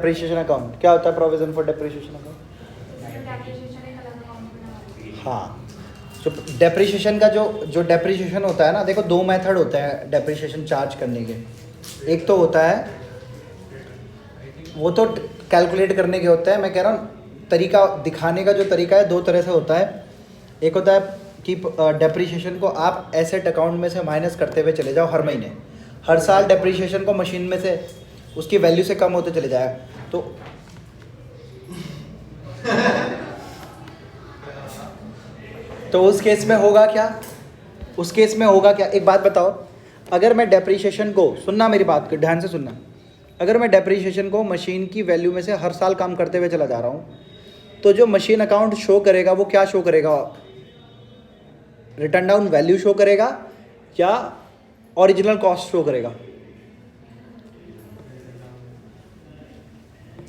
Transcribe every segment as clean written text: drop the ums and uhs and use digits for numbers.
Depreciation account क्या होता है? Provision for depreciation account. हाँ, जो डेप्रिसिएशन का जो डेप्रिसिएशन होता है ना, देखो दो मेथड होते हैं डेप्रिसिएशन चार्ज करने के। एक तो होता है वो तो कैलकुलेट करने के होता है, मैं कह रहा हूँ तरीका दिखाने का जो तरीका है दो तरह से होता है। एक होता है कि डेप्रिसिएशन को आप एसेट अकाउंट में से माइनस करते हुए चले जाओ हर महीने, हर साल डेप्रिसिएशन को मशीन में से उसकी वैल्यू से कम होते चले जाएगा। तो उस केस में होगा क्या? उस केस में होगा क्या, एक बात बताओ, अगर मैं डेप्रिसिएशन को, सुनना मेरी बात को ध्यान से सुनना, अगर मैं डेप्रिसिएशन को मशीन की वैल्यू में से हर साल कम करते हुए चला जा रहा हूँ, तो जो मशीन अकाउंट शो करेगा वो क्या शो करेगा? रिटर्न डाउन वैल्यू शो करेगा या ओरिजिनल कॉस्ट शो करेगा?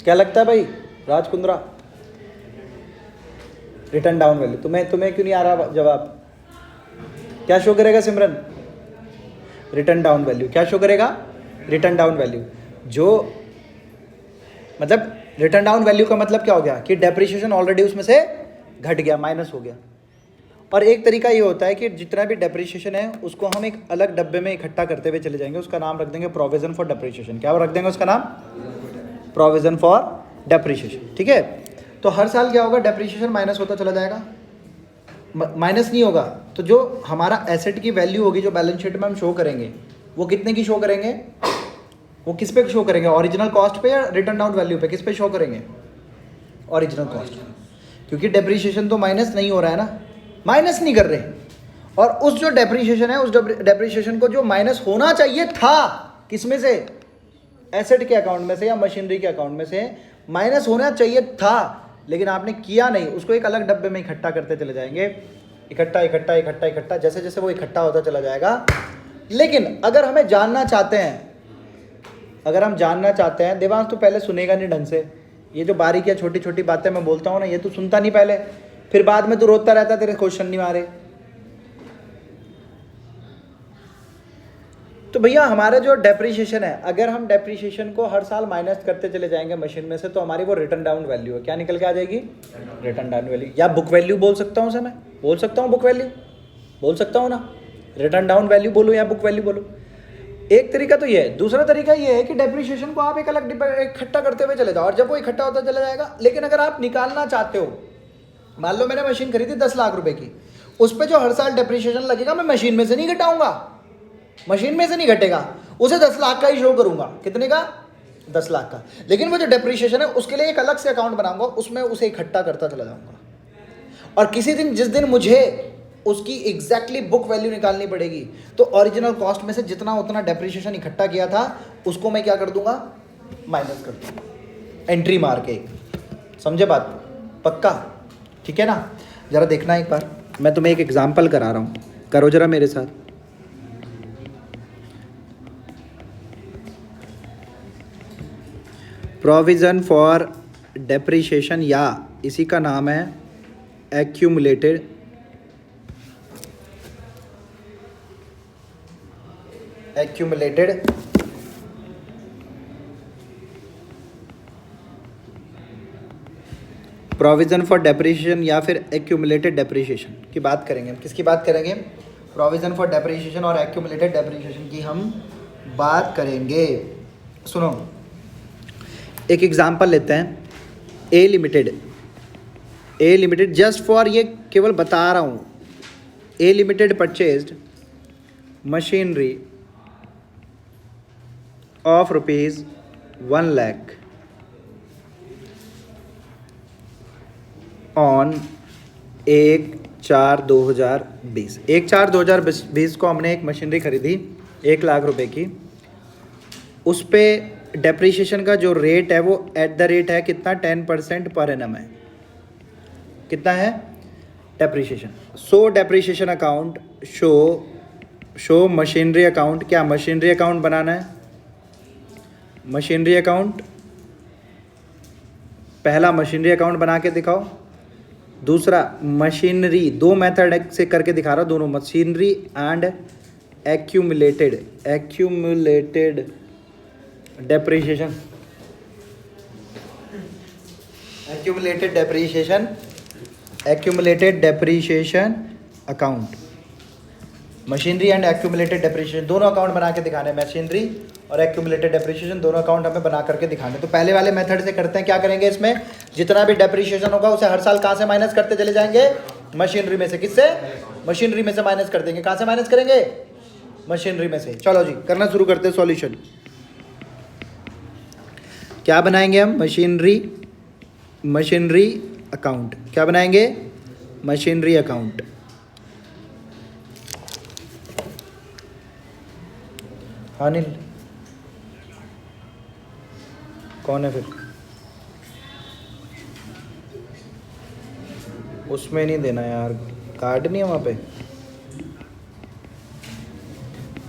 क्या लगता है भाई Raj Kundra? Written down value. तुम्हें क्यों नहीं आ रहा जवाब? क्या शो करेगा सिमरन? Written down value. क्या शो करेगा? Written down value. जो मतलब रिटर्न डाउन वैल्यू का मतलब क्या हो गया कि डेप्रिसिएशन ऑलरेडी उसमें से घट गया, माइनस हो गया। और एक तरीका ये होता है कि जितना भी डेप्रिसिएशन है उसको हम एक अलग डब्बे में इकट्ठा करते हुए चले जाएंगे, उसका नाम रख देंगे प्रोविजन फॉर डेप्रिसिएशन। क्या रख देंगे उसका नाम? Provision for depreciation. ठीक है, तो हर साल क्या होगा? डेप्रिसिएशन माइनस होता चला जाएगा। माइनस नहीं होगा तो जो हमारा एसेट की वैल्यू होगी जो बैलेंस शीट में हम शो करेंगे वो कितने की शो करेंगे? वो किस पे शो करेंगे? ओरिजिनल कॉस्ट पे या रिटर्न डाउन वैल्यू पे? किस पे शो करेंगे? ओरिजिनल कॉस्ट, क्योंकि डेप्रिसिएशन तो माइनस नहीं हो रहा है ना, माइनस नहीं कर रहे। और उस जो डेप्रिसिएशन है उस डेप्रिसिएशन को जो माइनस होना चाहिए था, किसमें से? एसेट के अकाउंट में से या मशीनरी के अकाउंट में से माइनस होना चाहिए था, लेकिन आपने किया नहीं, उसको एक अलग डब्बे में इकट्ठा करते चले जाएंगे, इकट्ठा इकट्ठा इकट्ठा इकट्ठा, जैसे जैसे वो इकट्ठा होता चला जाएगा। लेकिन अगर हमें जानना चाहते हैं, अगर हम जानना चाहते हैं, देवांश तो पहले सुनेगा नहीं ढंग से, ये जो बारीक या छोटी छोटी बातें मैं बोलता हूँ ना, ये तू सुनता नहीं पहले, फिर बाद में तू रोता रहता, तेरे क्वेश्चन नहीं मारे। तो भैया हमारा जो डेप्रिसिएशन है, अगर हम डेप्रिसिएशन को हर साल माइनस करते चले जाएंगे मशीन में से, तो हमारी वो रिटर्न डाउन वैल्यू है। क्या निकल के आ जाएगी? रिटर्न डाउन वैल्यू, या बुक वैल्यू बोल सकता हूँ उसे, मैं बोल सकता हूँ बुक वैल्यू बोल सकता हूँ ना, रिटर्न डाउन वैल्यू बोलो या बुक वैल्यू बोलो। एक तरीका तो ये है। दूसरा तरीका ये है कि डेप्रिसिएशन को आप एक अलग इकट्ठा करते हुए चले जाओ, और जब वो इकट्ठा होता चला जाएगा, लेकिन अगर आप निकालना चाहते हो, मान लो मैंने मशीन खरीदी 10 लाख रुपए की, उस पर जो हर साल डेप्रिसिएशन लगेगा मैं मशीन में से नहीं घटाऊंगा, मशीन में से नहीं घटेगा, उसे 10 लाख का ही शो करूंगा। कितने का? 10 लाख का। लेकिन वो जो डेप्रिसिएशन है उसके लिए एक अलग से अकाउंट बनाऊंगा, उसमें उसे इकट्ठा करता चला जाऊंगा। और किसी दिन जिस दिन मुझे उसकी एग्जैक्टली बुक वैल्यू निकालनी पड़ेगी, तो ओरिजिनल कॉस्ट में से जितना उतना डेप्रिसिएशन इकट्ठा किया था उसको मैं क्या कर दूंगा? माइनस कर दूंगा, एंट्री मार के। समझे बात? पक्का? ठीक है ना? जरा देखना एक बार, मैं तुम्हें एक एग्जाम्पल करा रहा हूँ, करो जरा मेरे साथ। प्रोविज़न फॉर डेप्रिसिएशन, या इसी का नाम है एक्यूमुलेटेड प्रोविज़न फॉर डेप्रिसिएशन या फिर एक्यूमुलेटेड डेप्रिसिएशन की बात करेंगे। हम किसकी बात करेंगे? प्रोविज़न फॉर डेप्रिसिएशन और एक्यूमुलेटेड डेप्रिसिएशन की हम बात करेंगे। सुनो, एक एग्जांपल लेते हैं, ए लिमिटेड, जस्ट फॉर, ये केवल बता रहा हूँ, A limited purchased machinery of ₹1 lakh on 1/4/2020। 1/4/2020 को हमने एक मशीनरी खरीदी 1 लाख रुपए की। उस पे डेप्रिसिएशन का जो रेट है वो एट द रेट है कितना? 10% पर एनम है। कितना है डेप्रिसिएशन? सो depreciation account show machinery account. क्या मशीनरी अकाउंट बनाना है? मशीनरी अकाउंट, पहला मशीनरी अकाउंट बना के दिखाओ, दूसरा मशीनरी, दो मेथड से करके दिखा रहा हूँ, दोनों machinery and accumulated depreciation. Accumulated depreciation, accumulated depreciation account, machinery and accumulated depreciation दोनों अकाउंट बना के दिखाने, मशीनरी और एक्यूमुलेटेड डेप्रीशिएशन दोनों अकाउंट हमें बना करके दिखाने। तो पहले वाले मेथड से करते हैं, क्या करेंगे इसमें, जितना भी डेप्रीशिएशन होगा उसे हर साल कहाँ से माइनस करते चले जाएंगे, मशीनरी में से। किससे, मशीनरी में से माइनस कर देंगे। कहाँ से माइनस करेंगे, मशीनरी में से। चलो जी करना शुरू करते हैं सॉल्यूशन। क्या बनाएंगे हम, मशीनरी अकाउंट। क्या बनाएंगे, मशीनरी अकाउंट। अनिल कौन है फिर, उसमें नहीं देना यार, कार्ड नहीं है वहाँ पे।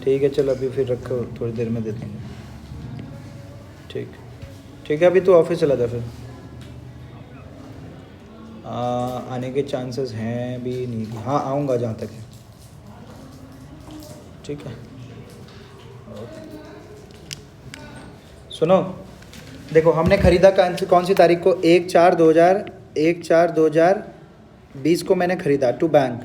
ठीक है चलो अभी फिर रखो, थोड़ी देर में दे देंगे। ठीक है अभी तो ऑफिस चला था फिर। आने के चांसेस हैं भी नहीं, हाँ आऊँगा जहाँ तक है। ठीक है सुनो, देखो हमने ख़रीदा कौन सी तारीख को, 1/4/2020 को मैंने ख़रीदा टू बैंक।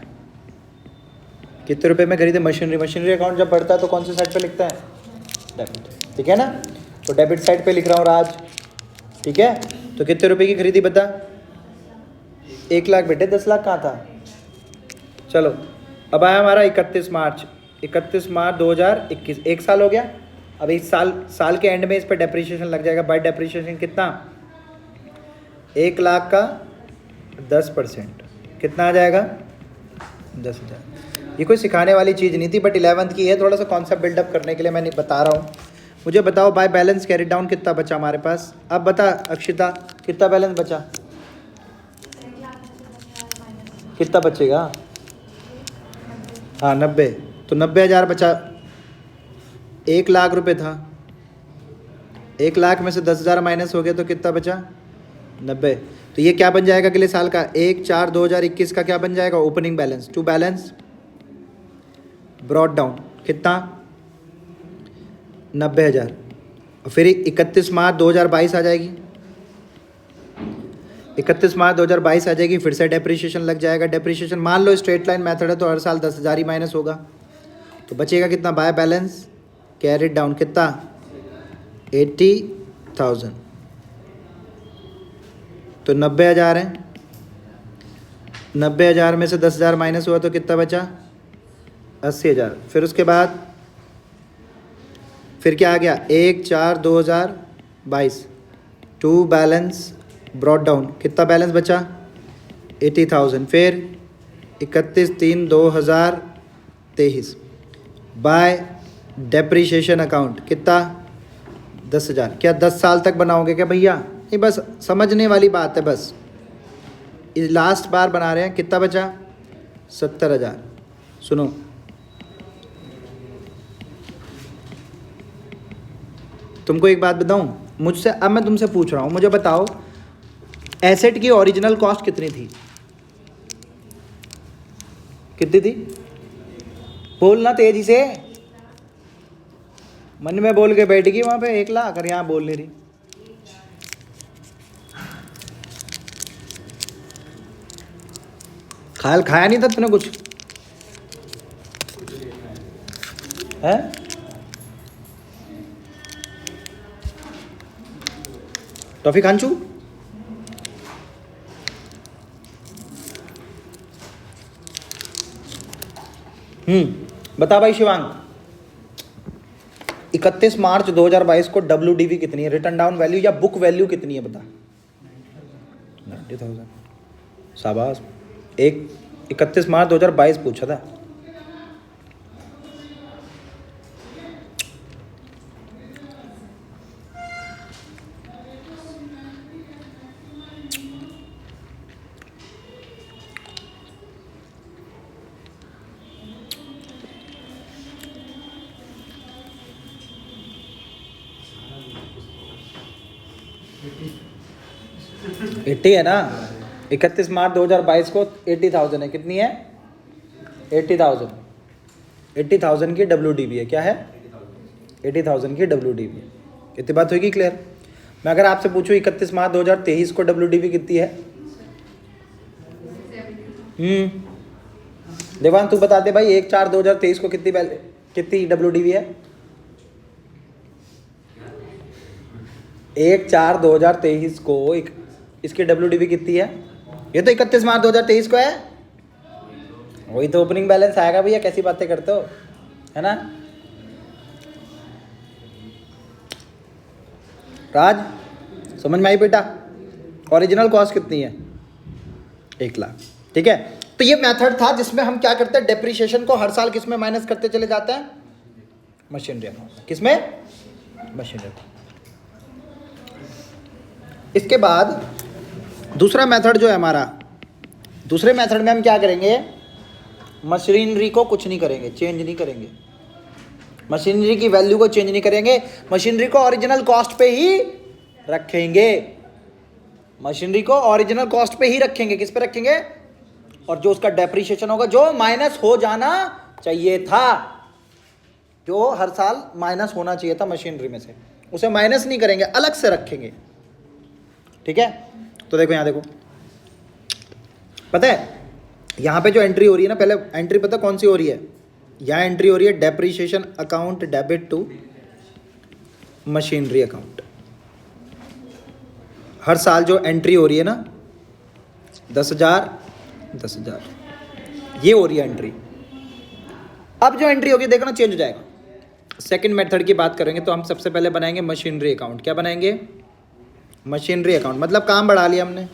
कितने रुपए में खरीदे, मशीनरी अकाउंट जब बढ़ता है तो कौन सी साइड पे लिखता है, डेबिट। ठीक है ना, तो डेबिट साइड पे लिख रहा हूँ राज। ठीक है, तो कितने रुपए की खरीदी बता, 1 लाख। बेटे 10 लाख कहाँ था। चलो अब आया हमारा 31 मार्च 2021, 1 साल हो गया। अब इस साल के एंड में इस पर डेप्रीशिएशन लग जाएगा। बाय डेप्रीशिएशन कितना, 1 लाख का 10%, कितना आ जाएगा, 10,000। ये कोई सिखाने वाली चीज़ नहीं थी, बट 11th की है, थोड़ा सा कॉन्सेप्ट बिल्डअप करने के लिए मैंने बता रहा हूँ। मुझे बताओ बाय बैलेंस कैरी डाउन कितना बचा हमारे पास। अब बता अक्षिता, कितना बैलेंस बचा, कितना बचेगा, हाँ 90। तो 90,000 बचा। 1 लाख रुपए था, 1 लाख में से 10,000 माइनस हो गया तो कितना बचा, 90। तो ये क्या बन जाएगा अगले साल का, 1/4/2021 का क्या बन जाएगा, opening balance to balance brought down, कितना, 90,000। और फिर 31 मार्च 2022 आ जाएगी, 31 मार्च 2022 आ जाएगी, फिर से डेप्रीशिएशन लग जाएगा। डेप्रीशिएशन मान लो स्ट्रेट लाइन मेथड है तो हर साल 10,000 ही माइनस होगा, तो बचेगा कितना, बाय बैलेंस कैरी डाउन कितना, 80,000। तो 90,000 है, 90,000 में से 10,000 माइनस हुआ तो कितना बचा, 80,000। फिर उसके बाद फिर क्या आ गया, 1/4/2022 टू बैलेंस ब्रॉट डाउन, कितना बैलेंस बचा, 80,000। फिर 31/3/2023 बाय डेप्रीशिएशन अकाउंट कितना, 10,000। क्या 10 साल तक बनाओगे क्या भैया, ये बस समझने वाली बात है, बस इस लास्ट बार बना रहे हैं। कितना बचा, 70,000। सुनो तुमको एक बात बताऊं, मुझसे अब मैं तुमसे पूछ रहा हूँ, मुझे बताओ एसेट की ओरिजिनल कॉस्ट कितनी थी, कितनी थी, बोलना तेजी से, मन में बोल के बैठेगी वहाँ पे 1 लाख, और यहाँ बोल नहीं रही। खाया नहीं था तूने कुछ है, टॉफी खांचू, बता भाई शिवांग, 31 मार्च 2022 को WDV कितनी है, रिटर्न डाउन वैल्यू या बुक वैल्यू कितनी है बता, 90,000। शाबाश, 31 मार्च 2022 पूछा था। एट्टी है ना, 31 मार्च 2022 को 80,000 है, कितनी है, 80,000। 80,000 की WDV है, क्या है, 80,000 की WDV है। इतनी बात होगी क्लियर। मैं अगर आपसे पूछूं 31 मार्च 2023 को WDV कितनी है? देवान तू बता दे भाई, 1/4/2023 को कितनी WDV है? 1/4/2023 को इसकी WDV कितनी है? ये तो 31 मार्च 2023 को है। वही तो ओपनिंग बैलेंस आएगा भैया, कैसी बातें करते हो, है ना राज? समझ में आई बेटा? ओरिजिनल कॉस्ट कितनी है? 1 लाख। ठीक है, तो ये मेथड था जिसमें हम क्या करते हैं, डेप्रिसिएशन को हर साल किसमें माइनस करते चले जाते हैं? Machinery account. किसमें? मशीनरी। इसके बाद दूसरा मेथड जो है हमारा, दूसरे मेथड में हम क्या करेंगे, मशीनरी को कुछ नहीं करेंगे, चेंज नहीं करेंगे, मशीनरी की वैल्यू को चेंज नहीं करेंगे, मशीनरी को ओरिजिनल कॉस्ट पे ही रखेंगे, मशीनरी को ओरिजिनल कॉस्ट पे ही रखेंगे। किस पे रखेंगे? और जो उसका डेप्रिसिएशन होगा, जो माइनस हो जाना चाहिए था, जो हर साल माइनस होना चाहिए था मशीनरी में से, उसे माइनस नहीं करेंगे, अलग से रखेंगे। ठीक है, तो देखो यहां देखो, पता है यहां पे जो एंट्री हो रही है ना, पहले एंट्री पता कौन सी हो रही है? यहां एंट्री हो रही है depreciation account debit to machinery account. हर साल जो एंट्री हो रही है ना, 10,000 10,000 ये हो रही है एंट्री। अब जो एंट्री होगी देखना चेंज हो जाएगा। सेकंड मेथड की बात करेंगे तो हम सबसे पहले बनाएंगे मशीनरी अकाउंट। क्या बनाएंगे? Machinery account. मतलब काम बढ़ा लिया हमने।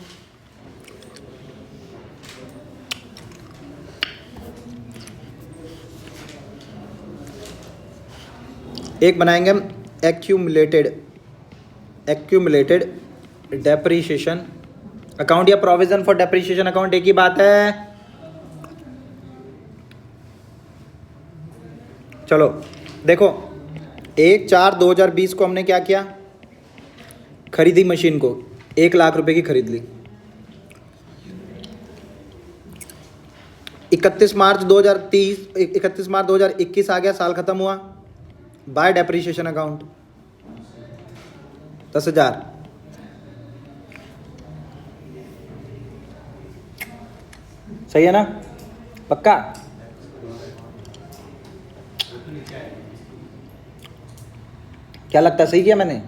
एक बनाएंगे हम एक्यूमुलेटेड डेप्रिसिएशन अकाउंट या प्रोविजन फॉर डेप्रिसिएशन अकाउंट, एक ही बात है। चलो देखो, 1/4/2020 को हमने क्या किया, खरीदी मशीन को, 1 लाख रुपए की खरीद ली। 31 मार्च 2021 आ गया, साल खत्म हुआ, बाय डेप्रिसिएशन अकाउंट 10,000। सही है ना? पक्का? क्या लगता है सही किया मैंने?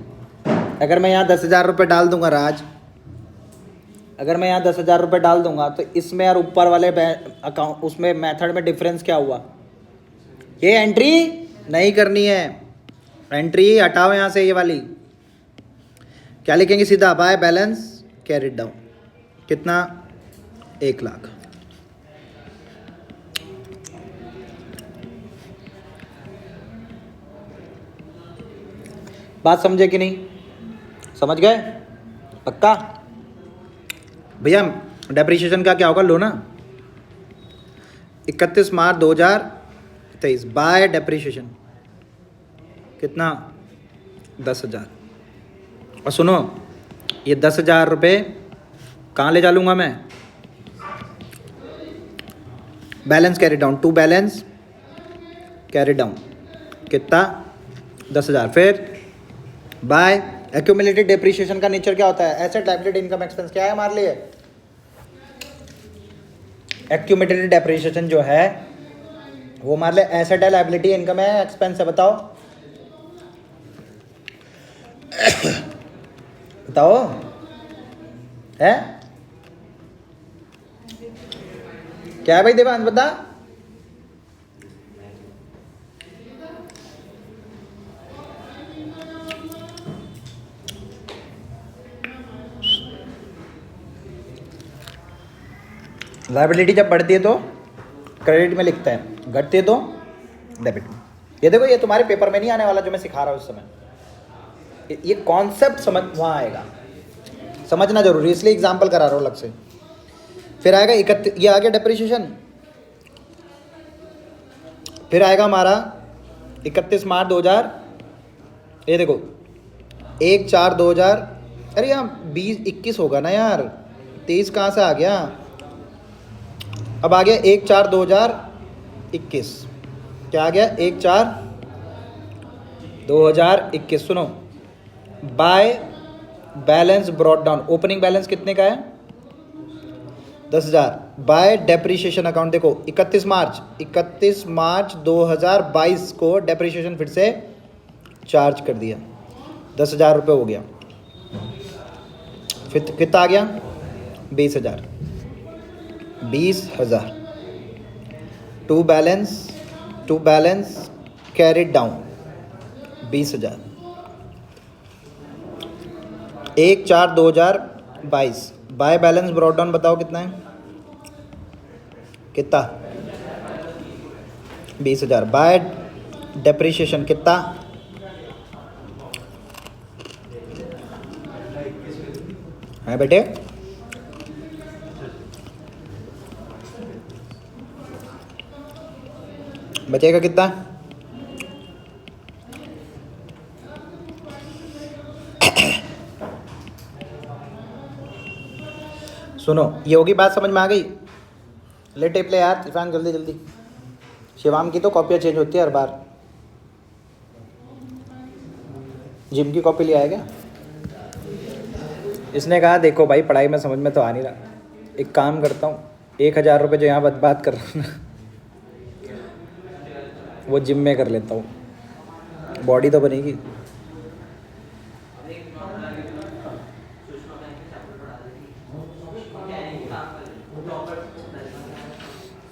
अगर मैं यहाँ 10,000 रुपये डाल दूंगा राज, अगर मैं यहाँ 10,000 रुपये डाल दूंगा तो इसमें और ऊपर वाले अकाउंट, उसमें मेथड में डिफरेंस क्या हुआ? ये एंट्री नहीं करनी है, एंट्री हटाओ यहाँ से, ये वाली। क्या लिखेंगे सीधा? Bye balance carried down. कितना? 1 लाख। बात समझे कि नहीं? समझ गए? पक्का? भैया डेप्रिसिएशन का क्या होगा, लो ना, 31 मार्च 2023 बाय डेप्रिसिएशन कितना? 10,000। और सुनो, ये 10,000 रुपये कहाँ ले जा लूँगा मैं? Balance carry down, to balance carry down कितना? 10,000। फिर बाय एक्यूमुलेटेड डेप्रिसिएशन का नेचर क्या होता है? Asset, liability, income, expense. क्या है हमारे लिए? एक्यूमुलेटेड डेप्रिसिएशन जो है वो हमारे लिए एसेट है, लायबिलिटी, इनकम है, एक्सपेंस है। बताओ बताओ, है क्या है भाई देवांश? बता। लायबिलिटी जब बढ़ती है तो क्रेडिट में लिखते हैं, घटती है तो डेबिट में। ये देखो, ये तुम्हारे पेपर में नहीं आने वाला जो मैं सिखा रहा हूँ इस समय। ये कॉन्सेप्ट समझ वहाँ आएगा, समझना जरूरी, इसलिए एग्जाम्पल करा रहा हूँ अलग से। फिर आएगा 31, ये आ गया डेप्रिसिएशन। फिर आएगा हमारा 31 मार्च 2000, ये देखो 1/4/2000, अरे यहाँ 20-21 होगा ना यार, 23 कहाँ से आ गया? अब आ गया 1/4/2021। क्या आ गया? 1/4/2021। सुनो, bye balance brought down, opening balance कितने का है 10,000 बाय डेप्रीशिएशन अकाउंट। देखो 31 मार्च 2022 को डेप्रीशिएशन फिर से चार्ज कर दिया, 10,000 रुपये हो गया। फिर कितना आ गया 20,000 to balance carried down 20,000 1/4/2022 by balance brought down बताओ कितना है, कितना 20,000 बाय डेप्रीशिएशन कितना है बेटे, बचेगा कितना सुनो, ये होगी बात समझ में आ गई। ले टेप ले यार इरफान, जल्दी जल्दी। शिवाम की तो कॉपियाँ चेंज होती है हर बार। जिम की कॉपी ले आया क्या? इसने कहा देखो भाई पढ़ाई में समझ में तो आ नहीं रहा, एक काम करता हूँ 1,000 रुपये जो यहाँ बात कर रहा हूँ ना वो जिम में कर लेता हूँ, बॉडी तो बनेगी।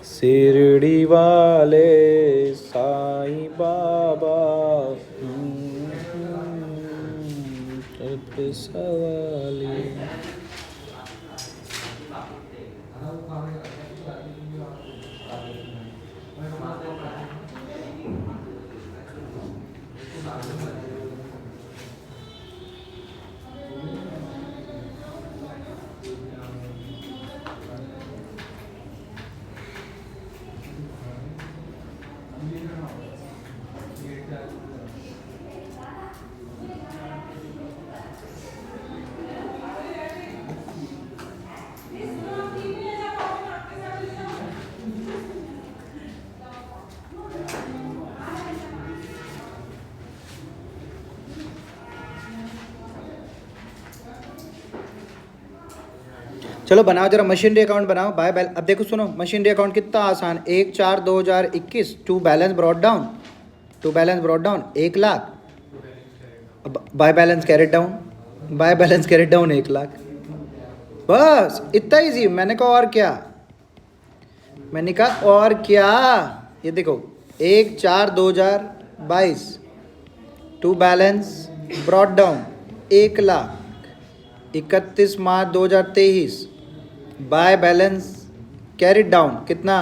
शिरडी वाले साईं बाबा सवाली। चलो बनाओ जरा मशीनरी अकाउंट बनाओ बाय बैलेंस। अब देखो सुनो, मशीनरी अकाउंट कितना आसान, 1/4/2021 to balance brought down 1,00,000 by balance carried down 1,00,000, बस इतना ईजी। मैंने कहा और क्या, ये देखो 1/4/2022 to balance brought down 1,00,000 31 March 2023 by balance carried down कितना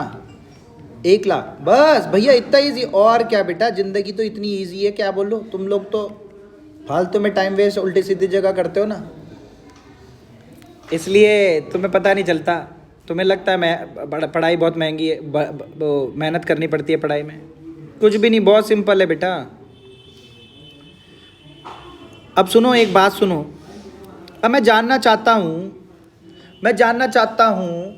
1,00,000। बस भैया इतना इजी, और क्या बेटा, ज़िंदगी तो इतनी इजी है, क्या बोलो। तुम लोग तो फालतू में टाइम वेस्ट उल्टी सीधी जगह करते हो ना, इसलिए तुम्हें पता नहीं चलता। तुम्हें लगता है मैं पढ़ाई बहुत महंगी है, मेहनत करनी पड़ती है पढ़ाई में। कुछ भी नहीं, बहुत सिंपल है बेटा। अब सुनो, एक बात सुनो। अब मैं जानना चाहता हूँ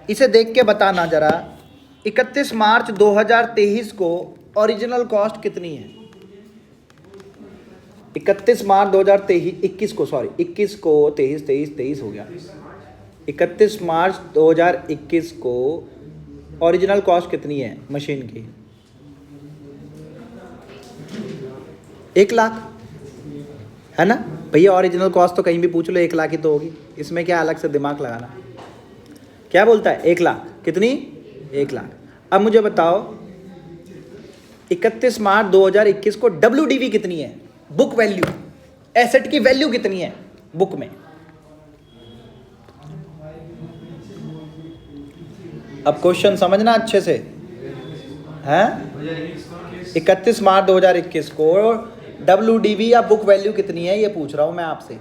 इसे देख के बताना ज़रा, 31 मार्च 2023 को ओरिजिनल कॉस्ट कितनी है? 31 मार्च 2021 को, सॉरी 21 को 23 हो गया। 31 मार्च 2021 को ओरिजिनल कॉस्ट कितनी है मशीन की? 1,00,000 है ना भैया। ओरिजिनल कॉस्ट तो कहीं भी पूछ लो 1,00,000 ही तो होगी, इसमें क्या अलग से दिमाग लगाना। क्या बोलता है 1,00,000 कितनी? 1,00,000। अब मुझे बताओ 31 मार्च 2021 को WDV कितनी है, बुक वैल्यू, एसेट की वैल्यू कितनी है बुक में? अब क्वेश्चन समझना अच्छे से हैं। 31 मार्च 2021 को WDV या बुक वैल्यू कितनी है, ये पूछ रहा हूं मैं आपसे।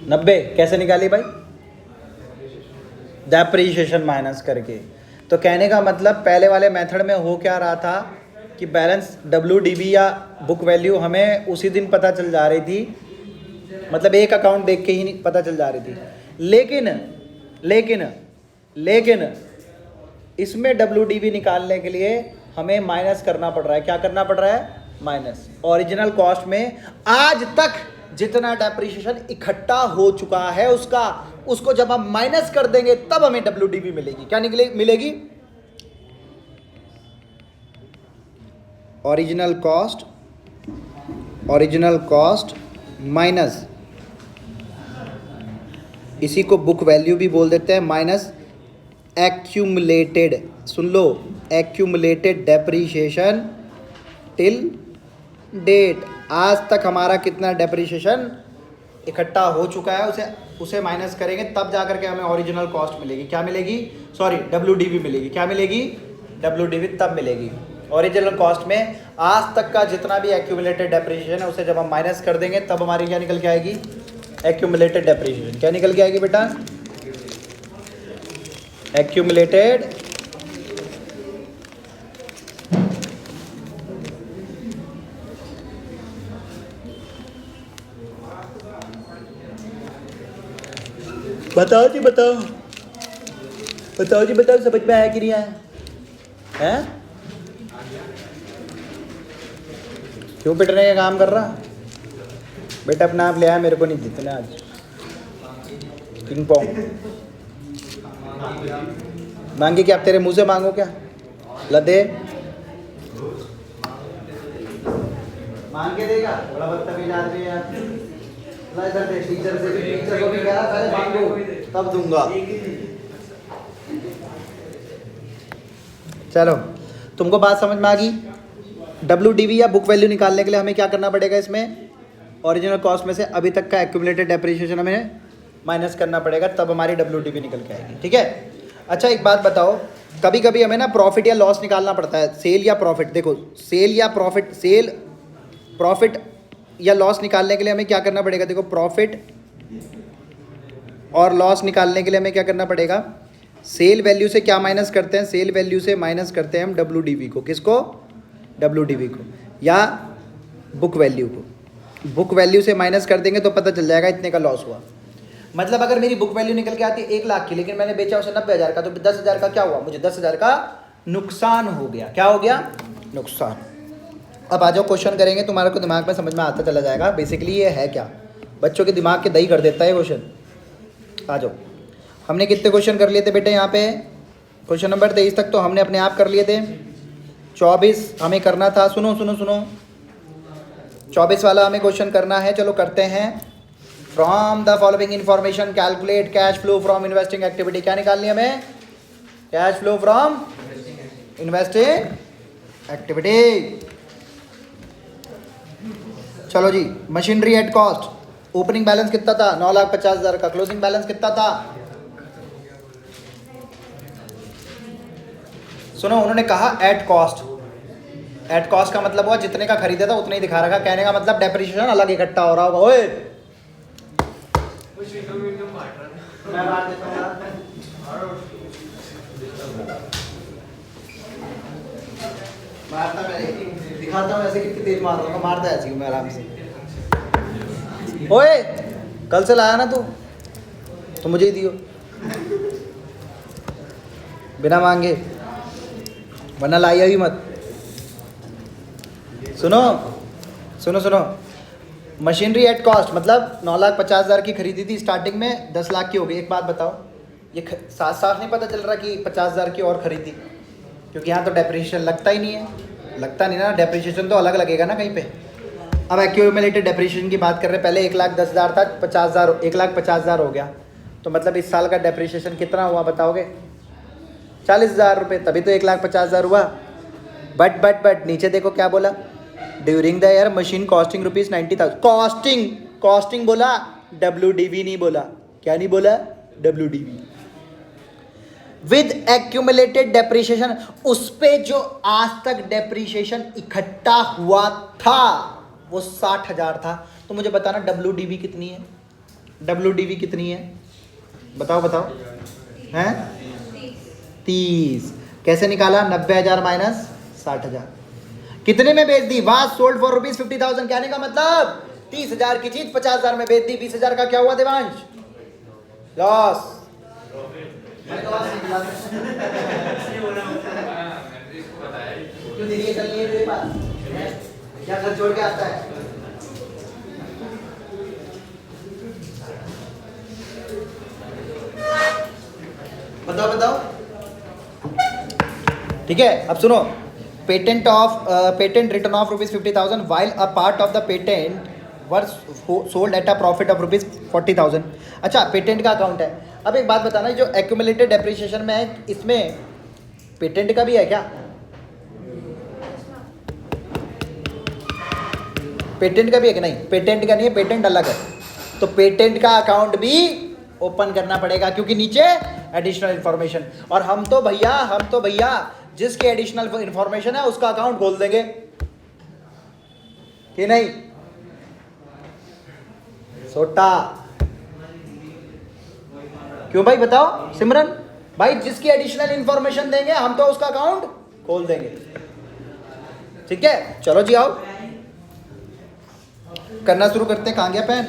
$90 कैसे निकाली भाई? डेप्रीशिएशन माइनस करके। तो कहने का मतलब पहले वाले मेथड में हो क्या रहा था कि बैलेंस WDV या बुक वैल्यू हमें उसी दिन पता चल जा रही थी, मतलब एक अकाउंट देख के ही नहीं पता चल जा रही थी। लेकिन लेकिन इसमें WDV निकालने के लिए हमें माइनस करना पड़ रहा है। क्या करना पड़ रहा है? माइनस। ओरिजिनल कॉस्ट में आज तक जितना डेप्रिसिएशन इकट्ठा हो चुका है उसको जब हम माइनस कर देंगे तब हमें WDV मिलेगी। क्या मिलेगी? ओरिजिनल कॉस्ट माइनस, इसी को बुक वैल्यू भी बोल देते हैं, माइनस एक्यूमुलेटेड, सुन लो, एक्यूमुलेटेड डेप्रिसिएशन टिल डेट। आज तक हमारा कितना डेप्रिसिएशन इकट्ठा हो चुका है उसे माइनस करेंगे तब जाकर के हमें ओरिजिनल कॉस्ट मिलेगी। क्या मिलेगी? सॉरी, WDV मिलेगी। क्या मिलेगी? WDV तब मिलेगी। ओरिजिनल कॉस्ट में आज तक का जितना भी एक्यूमुलेटेड डेप्रिसिएशन है उसे जब हम माइनस कर देंगे तब हमारी क्या निकल के आएगी? Accumulated depreciation. क्या निकल के आएगी बेटा? एक्यूमुलेटेड बताओ जी, बताओ जी, बताओ समझ में आया कि नहीं आया? हैं? क्यों पिटने का काम कर रहा? बेटा अपना आप ले आया, मेरे को नहीं जीतना आज। पिंग पोंग मांगे क्या? आप तेरे मुंह से मांगो क्या? लदे मांग के देगा? बड़ा बदतमीज आदमी है यार। इधर दे, टीचर से भी, टीचर को भी कहा पहले मांगो तब दूंगा। चलो, तुमको बात समझ में आ गई? WDV या बुक वैल्यू निकालने के लिए हमें क्या करना पड़ेगा? इसमें ओरिजिनल कॉस्ट में से अभी तक का एक्यूमुलेटेड डेप्रिसिएशन हमें माइनस करना पड़ेगा तब हमारी WDV निकल के आएगी। ठीक है? अच्छा, एक बात बताओ, कभी कभी हमें ना प्रॉफिट या लॉस निकालना पड़ता है। सेल या प्रॉफिट, देखो, सेल प्रॉफिट या लॉस निकालने के लिए हमें क्या करना पड़ेगा? देखो, प्रॉफिट और लॉस निकालने के लिए हमें क्या करना पड़ेगा? सेल वैल्यू से क्या माइनस करते हैं? सेल वैल्यू से माइनस करते हैं हम WDV को। किसको? WDV को, या बुक वैल्यू को। बुक वैल्यू से माइनस कर देंगे तो पता चल जाएगा इतने का लॉस हुआ। मतलब अगर मेरी बुक वैल्यू निकल के आती है 1 लाख की, लेकिन मैंने बेचा उसे 90,000 का, तो 10,000 का क्या हुआ? मुझे 10,000 का नुकसान हो गया। क्या हो गया? नुकसान। अब आ जाओ, क्वेश्चन करेंगे, तुम्हारे को दिमाग में समझ में आता चला जाएगा बेसिकली ये है क्या। बच्चों के दिमाग के दही कर देता है क्वेश्चन। आ जाओ, हमने कितने क्वेश्चन कर लिए थे बेटे? यहाँ पे क्वेश्चन नंबर 23 तक तो हमने अपने आप कर लिए थे। 24 हमें करना था। सुनो 24 वाला हमें क्वेश्चन करना है। चलो करते हैं। From the following information calculate cash flow from investing activity. क्या निकालनी है हमें? Cash flow from investing activity. चलो जी, machinery at cost. Opening balance कितना था? 9,50,000 का। क्लोजिंग बैलेंस कितना था? सुनो, उन्होंने कहा एट कॉस्ट। एट कॉस्ट का मतलब हुआ जितने का खरीदा था उतने ही दिखा रखा। कहने का मतलब डेप्रिसिएशन अलग इकट्ठा हो रहा होगा। ओए मैं मार देता हूं, मारता मैं दिखाता हूँ ऐसे कितनी तेज मार रहा हूँ। मारता ऐसी हूँ मैं आराम से। ओए कल से लाया ना तू, तो मुझे ही दियो बिना मांगे, वरना लाइया भी मत। सुनो, मशीनरी एट कॉस्ट मतलब 9,50,000 की खरीदी थी, स्टार्टिंग में 10 लाख की हो गई। एक बात बताओ, ये साफ नहीं पता चल रहा कि 50,000 की और खरीदी? क्योंकि यहाँ तो डेप्रिसिएशन लगता ही नहीं है। लगता नहीं ना, डेप्रिसिएशन तो अलग लगेगा ना कहीं पे। अब एक्यूमुलेटेड डेप्रिसिएशन की बात कर रहे हैं। पहले 1,10,000 था, 50,000 1,50,000 हो गया। तो मतलब इस साल का डेप्रिसिएशन कितना हुआ बताओगे? 40,000 रुपये। तभी तो 1,50,000 हुआ। बट नीचे देखो क्या बोला? During the year machine costing ₹90,000। Costing बोला, WDV नहीं बोला। क्या नहीं बोला? WDV with accumulated depreciation. उस पे जो आज तक डेप्रिसिएशन इकट्ठा हुआ था वो 60,000 था। तो मुझे बताना WDV कितनी है? WDV कितनी है? बताओ हैं? 30। कैसे निकाला? 90,000 माइनस 60,000। कितने में बेच दी? Was sold for ₹50,000। कहने का मतलब 30,000 की चीज 50,000 में बेच दी। 20,000 का क्या हुआ देवांश? लॉस। क्यों दे रही है, कल नहीं है तेरे पास? क्या घर छोड़ के आता है? बताओ बताओ। ठीक है, अब सुनो। Patent return of ₹50,000 while a part of the patent was sold at a profit of ₹40,000। अच्छा, पेटेंट का अकाउंट है। अब एक बात बताना, जो एक्यूमुलेटेड डेप्रिसिएशन में है, इसमें पेटेंट का भी है क्या? पेटेंट का भी है कि नहीं? पेटेंट का नहीं है, पेटेंट अलग है। तो पेटेंट का अकाउंट भी ओपन करना पड़ेगा, क्योंकि नीचे एडिशनल इंफॉर्मेशन। और हम तो भैया जिसके एडिशनल इंफॉर्मेशन है उसका अकाउंट खोल देंगे कि नहीं? सोटा क्यों भाई, बताओ सिमरन भाई, जिसकी एडिशनल इंफॉर्मेशन देंगे हम तो उसका अकाउंट खोल देंगे। ठीक है, चलो जी आओ करना शुरू करते हैं। कहां गया पेन?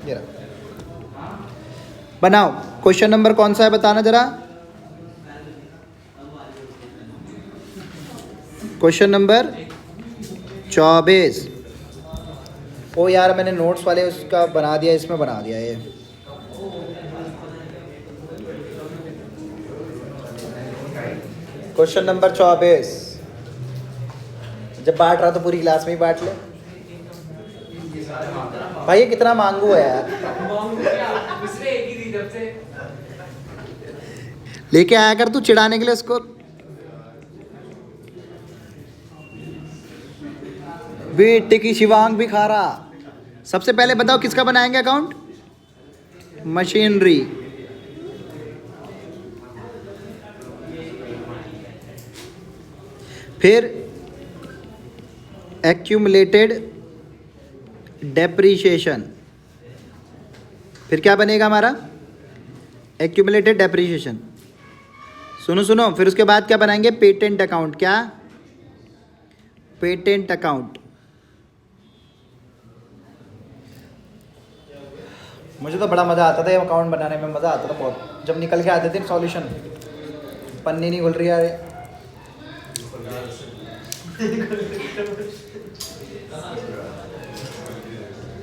ये रहा। बनाओ। क्वेश्चन नंबर कौन सा है बताना जरा। Question number 24। ओ यार, मैंने नोट्स वाले उसका बना दिया, इसमें बना दिया ये। Question number 24। जब बांट रहा तो पूरी क्लास में ही बांट ले भाई। ये कितना मांगू है यार। लेके आया कर तू चिढ़ाने के लिए उसको। बेटे की शिवांग भी खा रहा। सबसे पहले बताओ किसका बनाएंगे अकाउंट? मशीनरी। फिर एक्यूमुलेटेड डेप्रीशिएशन। फिर क्या बनेगा हमारा? Accumulated depreciation. सुनो, फिर उसके बाद क्या बनाएंगे? Patent account. क्या? Patent account. मुझे तो बड़ा मज़ा आता था ये अकाउंट बनाने में, मज़ा आता था बहुत। जब निकल के आते थे सॉल्यूशन, पन्नी नहीं खुल रही यार।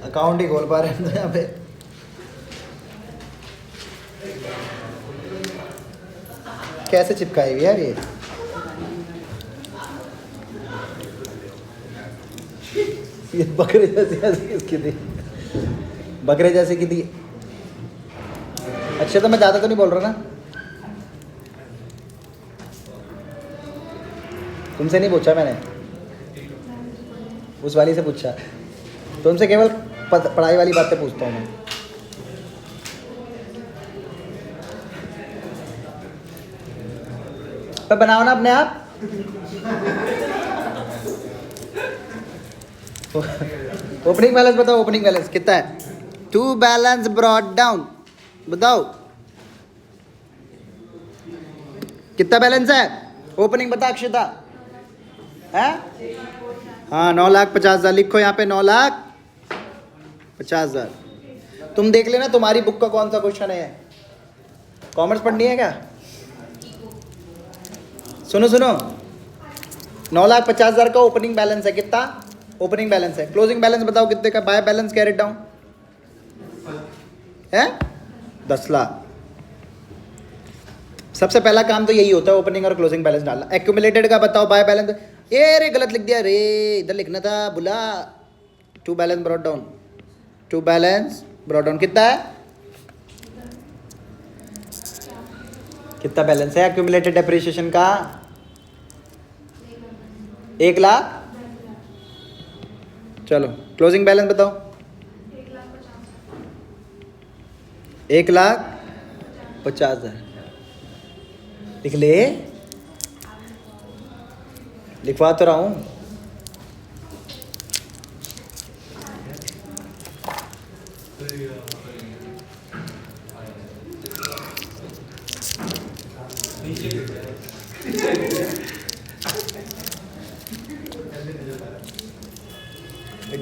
अकाउंट ही खोल पा रहे हैं तो यहाँ पे। कैसे चिपकाई हुई यार ये बकरे जैसी किसकी थी? बकरे जैसे की थी। अच्छा, तो मैं ज़्यादा तो नहीं बोल रहा ना? तुमसे नहीं पूछा मैंने, उस वाली से पूछा। तुमसे केवल पढ़ाई वाली बातें पूछता हूँ मैं। तो बनाओ ना अपने आप। ओपनिंग बैलेंस बताओ। ओपनिंग बैलेंस कितना है? 2 बैलेंस ब्रॉट डाउन। बताओ कितना बैलेंस है? ओपनिंग बता अक्षता। है? हाँ, 9,50,000 लिखो यहाँ पे। 9,50,000। तुम देख लेना तुम्हारी बुक का कौन सा क्वेश्चन है। कॉमर्स पढ़नी है क्या? सुनो 9,50,000 का ओपनिंग बैलेंस है। कितना ओपनिंग बैलेंस है? क्लोजिंग बैलेंस बताओ कितने का? बाय बैलेंस कैरेट डाउन है 10 लाख। सबसे पहला काम तो यही होता है, ओपनिंग और क्लोजिंग बैलेंस डालना। एक्यूमुलेटेड का बताओ बाय बैलेंस। ये रे गलत लिख दिया रे, इधर लिखना था बुला। 2 balance brought down. 2 balance brought down कितना है? कितना बैलेंस है एक्यूमुलेटेड डेप्रिसिएशन का? 1 लाख। चलो क्लोजिंग बैलेंस बताओ। 1,50,000 लिख ले। लिखवा तो रहा हूँ।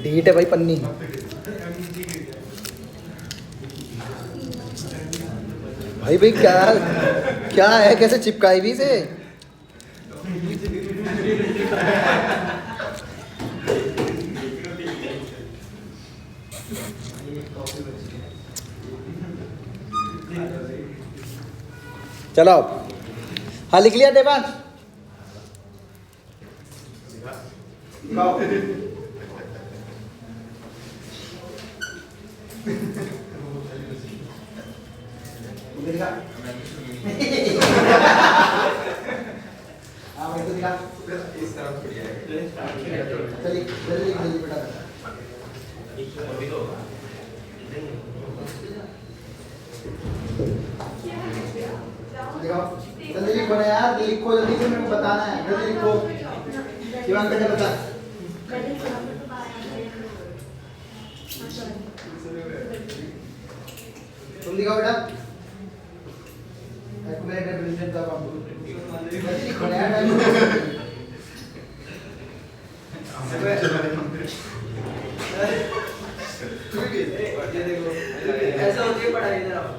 डीट है भाई पन्नी। भाई क्या क्या है, कैसे चिपकाई भी से? चलो हाँ लिख लिया देवांश? जल्दी लिखो ना यार, लिखो जल्दी, मेरे को बताना है, जल्दी लिखो। शिवांग बेटा बता। तुम लिखो बेटा। एक्यूमुलेटेड रिजल्ट का काम जल्दी लिखो ना यार। ऐसा होती है पढ़ाई इधर आओ।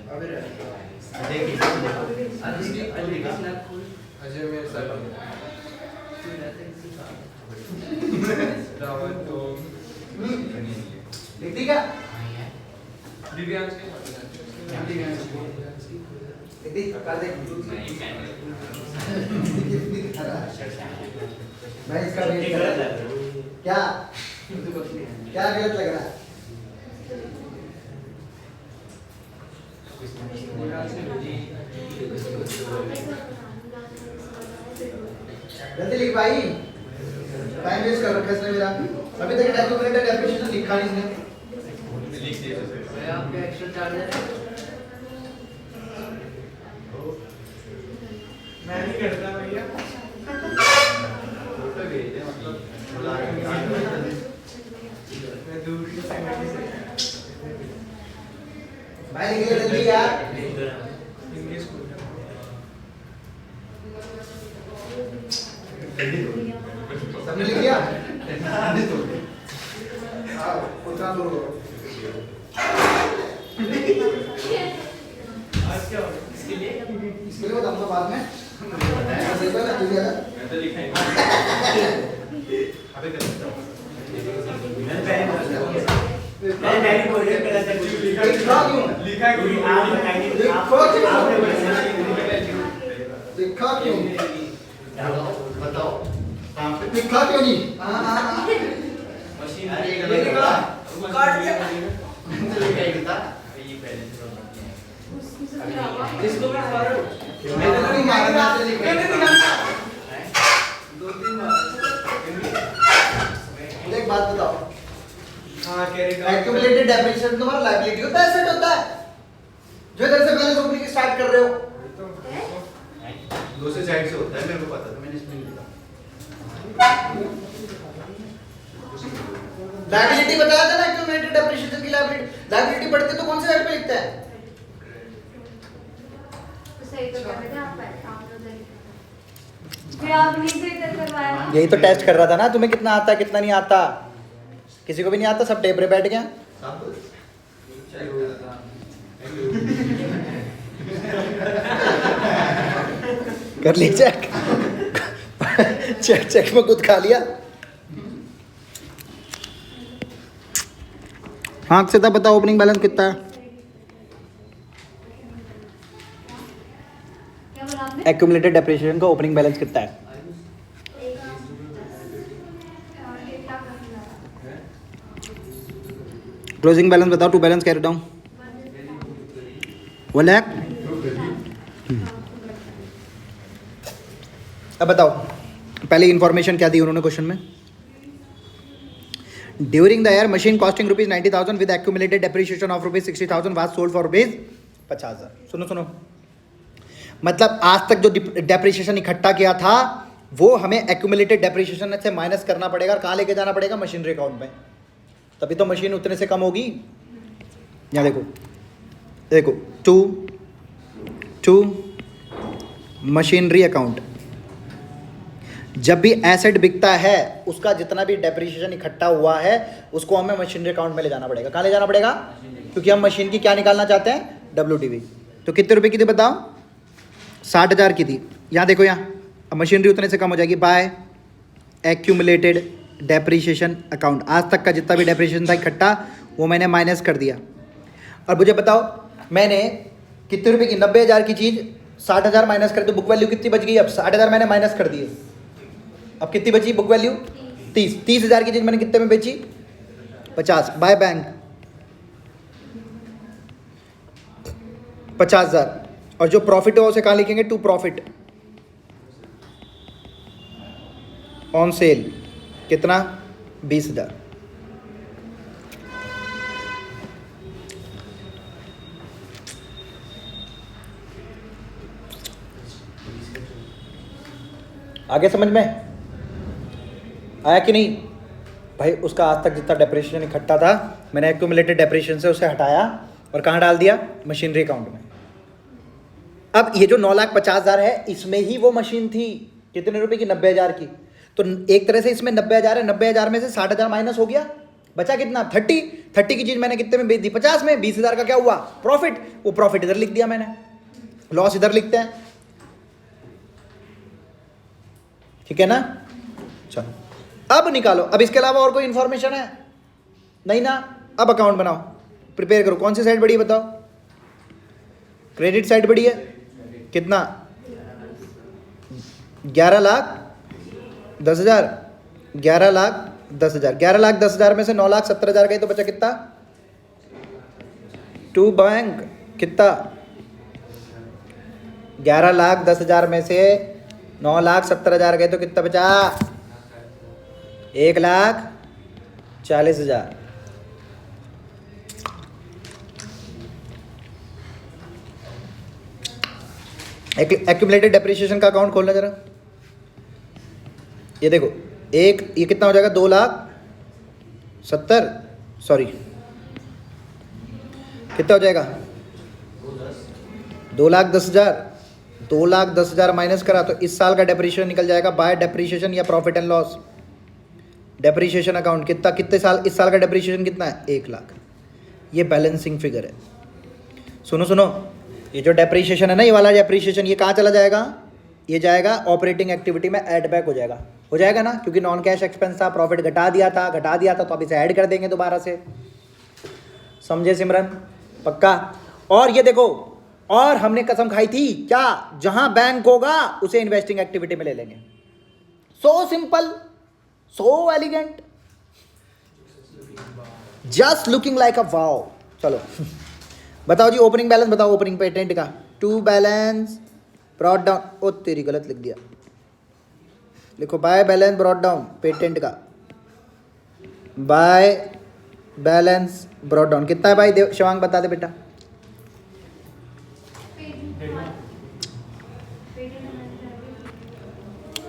अबे अजय मेरे साथ लिख का दिव्यांश के कर दे भाई, इसका भी गलत है क्या? क्या गलत लग रहा है? जल्दी लिख भाई, टाइम वेस्ट कर रखा है इसने मेरा। अभी तक कैलकुलेटर डेफिनेशन लिखा नहीं इसने। लिख दिया आपके एक्स्ट्रा चार्ज है। मैं नहीं करता भैया, फोटो भेज दे, मतलब मैं दूर से भाई लिख ले जल्दी यार। इंग्लिश सबने लिख लिया? उतना दूर हो। आज क्या हो इसके लिए बताऊंगा बाद में। लिखा क्यों? बताओ लिखा क्यों नहीं? मशीन काट दिया इसको भी मारो। एक बात बताओ, एक्यूमुलेटेड डेप्रिसिएशन तुम्हारा लायबिलिटी होता है, एसेट होता है? जो इधर से बैलेंस ओपनिंग स्टार्ट कर रहे हो दूसरे साइड से होता है, मेरे को पता था, मैंने इसमें लिखा। लायबिलिटी बताया था ना, एक्यूमुलेटेड डेप्रिसिएशन की लायबिलिटी पढ़ते तो कौन से साइड पे लिखता है? सही तो कर रहे थे आप फिर आपने से इधर करवाया। यही तो टेस्ट कर रहा था ना, तुम्हें कितना आता है कितना नहीं आता। किसी को भी नहीं आता, सब टेप पे बैठ गया। कर ली चेक। चेक में खुद खा लिया। हाँ सीधा बताओ ओपनिंग बैलेंस कितना है? एक्यूमुलेटेड डेप्रिसिएशन का ओपनिंग बैलेंस कितना है? क्लोजिंग बैलेंस बताओ, to balance carry down 1 lakh. अब बताओ पहले इंफॉर्मेशन क्या दी उन्होंने क्वेश्चन में? During the year machine costing rupees 90,000 with accumulated depreciation of rupees 60,000 was sold for rupees 50,000। सुनो सुनो, मतलब आज तक जो डेप्रिसिएशन इकट्ठा किया था वो हमें एक्यूमुलेटेड डेप्रिसिएशन से माइनस करना पड़ेगा और कहाँ लेके जाना पड़ेगा? मशीनरी अकाउंट में, तभी तो मशीन उतने से कम होगी। यहाँ देखो देखो टू मशीनरी अकाउंट, जब भी एसेट बिकता है उसका जितना भी डेप्रिसिएशन इकट्ठा हुआ है उसको हमें मशीनरी अकाउंट में ले जाना पड़ेगा। कहाँ ले जाना पड़ेगा? क्योंकि हम मशीन की क्या निकालना चाहते हैं? WDV। तो कितने रुपए की थी बताओ? 60,000 की थी। यहाँ देखो, यहाँ अब मशीनरी उतने से कम हो जाएगी बाय एक्यूमुलेटेड डेप्रिसिएशन अकाउंट। आज तक का जितना भी डेप्रिसिएशन था इकट्ठा वो मैंने माइनस कर दिया। और मुझे बताओ मैंने कितने रुपए की 90,000 की चीज़ 60,000 माइनस कर, तो बुक वैल्यू कितनी बच गई? अब 60,000 मैंने माइनस कर दिए, अब कितनी बची बुक वैल्यू? 30। 30,000 की चीज़ मैंने कितने में बेची? 50। By bank 50,000। और जो प्रॉफिट हो उसे कहाँ लिखेंगे? टू प्रॉफिट ऑन सेल कितना? 20,000। आगे समझ में आया कि नहीं भाई? उसका आज तक जितना डेप्रिसिएशन इकट्ठा था मैंने एक्यूमुलेटेड डेप्रिसिएशन से उसे हटाया और कहाँ डाल दिया? मशीनरी अकाउंट में। अब ये जो 9,50,000 है इसमें ही वो मशीन थी कितने रुपए की? 90,000 की। तो एक तरह से इसमें 90,000 है, 90,000 में से 60,000 माइनस हो गया, बचा कितना? 30 की चीज़ मैंने कितने में बेच दी? 50 में। 20,000 का क्या हुआ? प्रॉफिट। वो प्रॉफिट इधर लिख दिया मैंने, लॉस इधर लिखते हैं, ठीक है ना? चलो अब निकालो। अब इसके अलावा और कोई इंफॉर्मेशन है? नहीं ना। अब अकाउंट बनाओ, प्रिपेयर करो। कौन सी साइड बड़ी है बताओ? क्रेडिट साइड बड़ी है। कितना? 11,10,000। 11,10,000। 11,10,000 में से 9,70,000 गई तो बचा कितना? टू बैंक कितना? 11,10,000 में से 9,70,000 गए तो कितना बचा? 1,40,000। एक्यूमुलेटेड डेप्रिसिएशन का अकाउंट खोलना जरा। ये देखो, ये कितना हो जाएगा? 2,70,000 सॉरी कितना हो जाएगा? 2,10,000। 2,10,000 माइनस करा तो इस साल का डेप्रिसिएशन निकल जाएगा बाय डेप्रिसिएशन या profit and loss. Depreciation account कितना? कितने साल? इस साल का डेप्रिसिएशन कितना है? 1,00,000। ये बैलेंसिंग फिगर है। सुनो, ये जो डेप्रिसिएशन है ना, ये वाला डेप्रिसिएशन ये कहाँ चला जाएगा? ये जाएगा ऑपरेटिंग एक्टिविटी में, ऐड बैक हो जाएगा ना, क्योंकि नॉन कैश एक्सपेंस था, प्रॉफिट घटा दिया था तो अब इसे ऐड कर देंगे दोबारा से। समझे सिमरन? पक्का? और ये देखो, और हमने कसम खाई थी क्या? जहां बैंक होगा उसे इन्वेस्टिंग एक्टिविटी में ले लेंगे। So simple, so elegant, just looking like a wow. चलो बताओ जी, ओपनिंग बैलेंस बताओ, ओपनिंग पेटेंट का। टू बैलेंस ब्रॉट डाउन, ओ तेरी गलत लिख दिया, लिखो bye balance brought down patent का। बाय बैलेंस ब्रॉट डाउन कितना है भाई? शिवांग बता दे बेटा।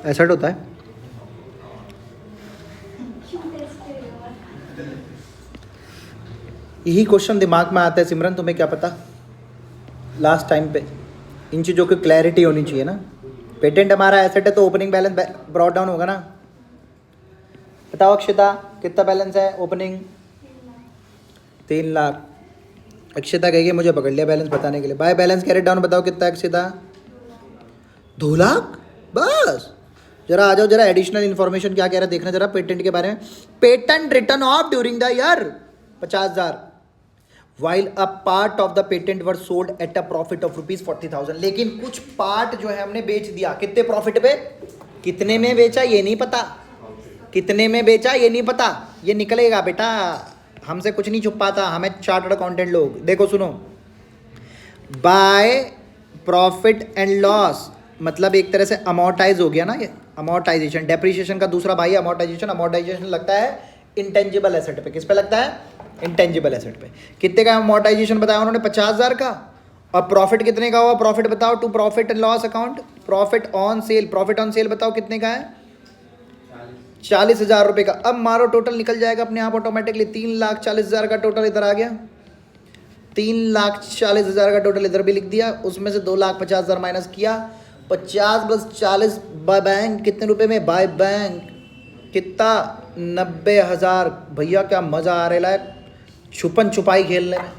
एसेट होता है। यही क्वेश्चन दिमाग में आता है सिमरन, तुम्हें क्या पता? लास्ट टाइम पे इन चीज़ों की क्लैरिटी होनी चाहिए ना। पेटेंट हमारा एसेट है तो ओपनिंग बैलेंस ब्रॉट डाउन होगा ना। बताओ अक्षिता, कितना बैलेंस है ओपनिंग? 3,00,000। अक्षिता कहेगी मुझे पकड़ लिया बैलेंस बताने के लिए। बाय बैलेंस कैरेट डाउन बताओ कितना है अक्षिता? 2,00,000 बस। जरा आ जाओ, जरा एडिशनल इन्फॉर्मेशन क्या कह रहा है देखना जरा पेटेंट के बारे में। Patent return of during the year 50,000, while a part of the patent were sold at a profit of ₹40,000। लेकिन कुछ पार्ट जो है हमने बेच दिया, कितने प्रॉफिट पे? कितने में बेचा ये नहीं पता, कितने में बेचा ये नहीं पता, ये निकलेगा बेटा, हमसे कुछ नहीं छुपाता, हमें चार्टर्ड अकाउंटेंट लोग। देखो सुनो, बाय प्रॉफिट एंड लॉस मतलब एक तरह से अमोर्टाइज हो गया ना, ये अमोर्टाइजेशन। डेप्रिसिएशन का दूसरा भाई अमोर्टाइजेशन। अमोर्टाइजेशन लगता है इंटेंजिबल एसेट पे। किस पे लगता है? इंटेंजिबल एसेट पे। कितने का अमोर्टाइजेशन बताया उन्होंने? 50,000 का। और प्रॉफिट कितने का हुआ? प्रॉफिट बताओ, to profit and loss account, profit on sale. Profit on sale बताओ कितने का है? 40,000 रुपये का। अब मारो टोटल निकल जाएगा अपने आप ऑटोमेटिकली। 3,40,000 का टोटल इधर आ गया, 3,40,000 का टोटल इधर भी लिख दिया, उसमें से 2,50,000 माइनस किया, 50 + 40 बाय बैंक कितने रुपए में, बाय बैंक कितना 90,000। भैया क्या मज़ा आ रहा है छुपन छुपाई खेलने में,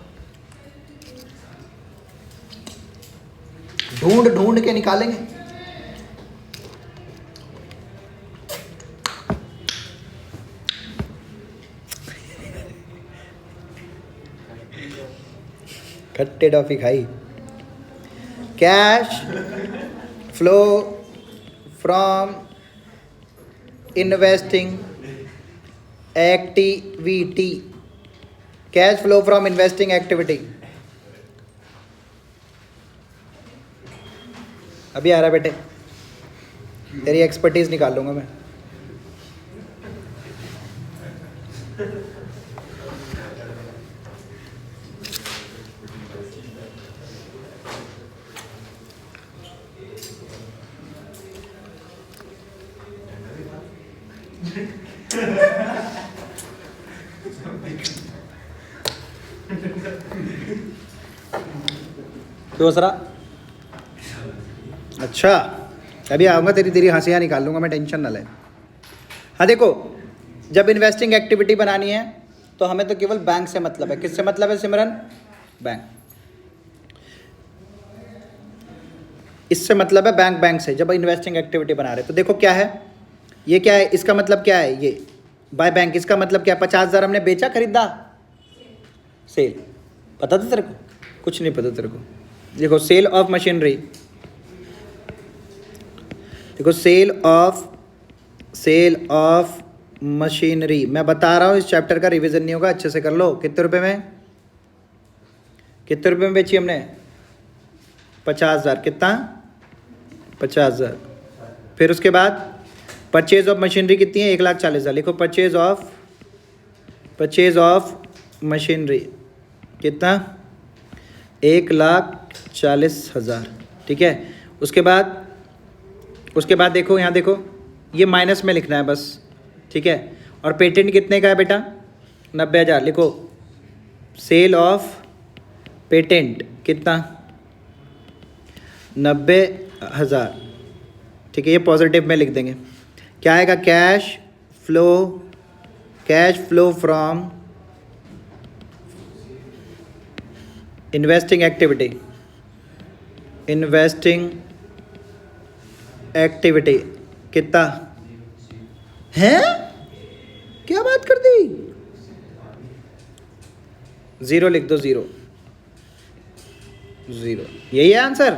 ढूंढ ढूंढ के निकालेंगे। खट्टे टॉफी खाई। Cash flow from investing activity, cash flow from investing activity. अभी आ रहा बेटे, तेरी एक्सपर्टीज निकाल लूंगा मैं। दूसरा, अच्छा अभी आऊँगा, तेरी तेरी हंसियाँ निकाल लूँगा मैं, टेंशन ना ले। हाँ देखो, जब इन्वेस्टिंग एक्टिविटी बनानी है तो हमें तो केवल बैंक से मतलब है। किससे मतलब है सिमरन? बैंक। इससे मतलब है बैंक, बैंक से जब इन्वेस्टिंग एक्टिविटी बना रहे। तो देखो क्या है, ये क्या है, इसका मतलब क्या है, ये बाय बैंक, इसका मतलब क्या है? 50,000 हमने बेचा, खरीदा, सेल। पता था तेरे को? कुछ नहीं पता तेरे को। देखो सेल ऑफ मशीनरी, देखो सेल ऑफ मशीनरी, मैं बता रहा हूँ, इस चैप्टर का रिवीजन नहीं होगा, अच्छे से कर लो। कितने रुपए में, कितने रुपए में बेची हमने? 50,000। कितना? 50,000। फिर उसके बाद परचेज ऑफ मशीनरी कितनी है? 1,40,000। लिखो परचेज ऑफ मशीनरी कितना? 1,40,000। ठीक है। उसके बाद देखो, यहाँ देखो, ये माइनस में लिखना है बस, ठीक है। और पेटेंट कितने का है बेटा? 90,000। लिखो सेल ऑफ पेटेंट कितना? 90,000। ठीक है, ये पॉजिटिव में लिख देंगे। क्या आएगा? Cash flow from investing activity कितना है? क्या बात कर दी? 0 लिख दो, 0। यही है answer.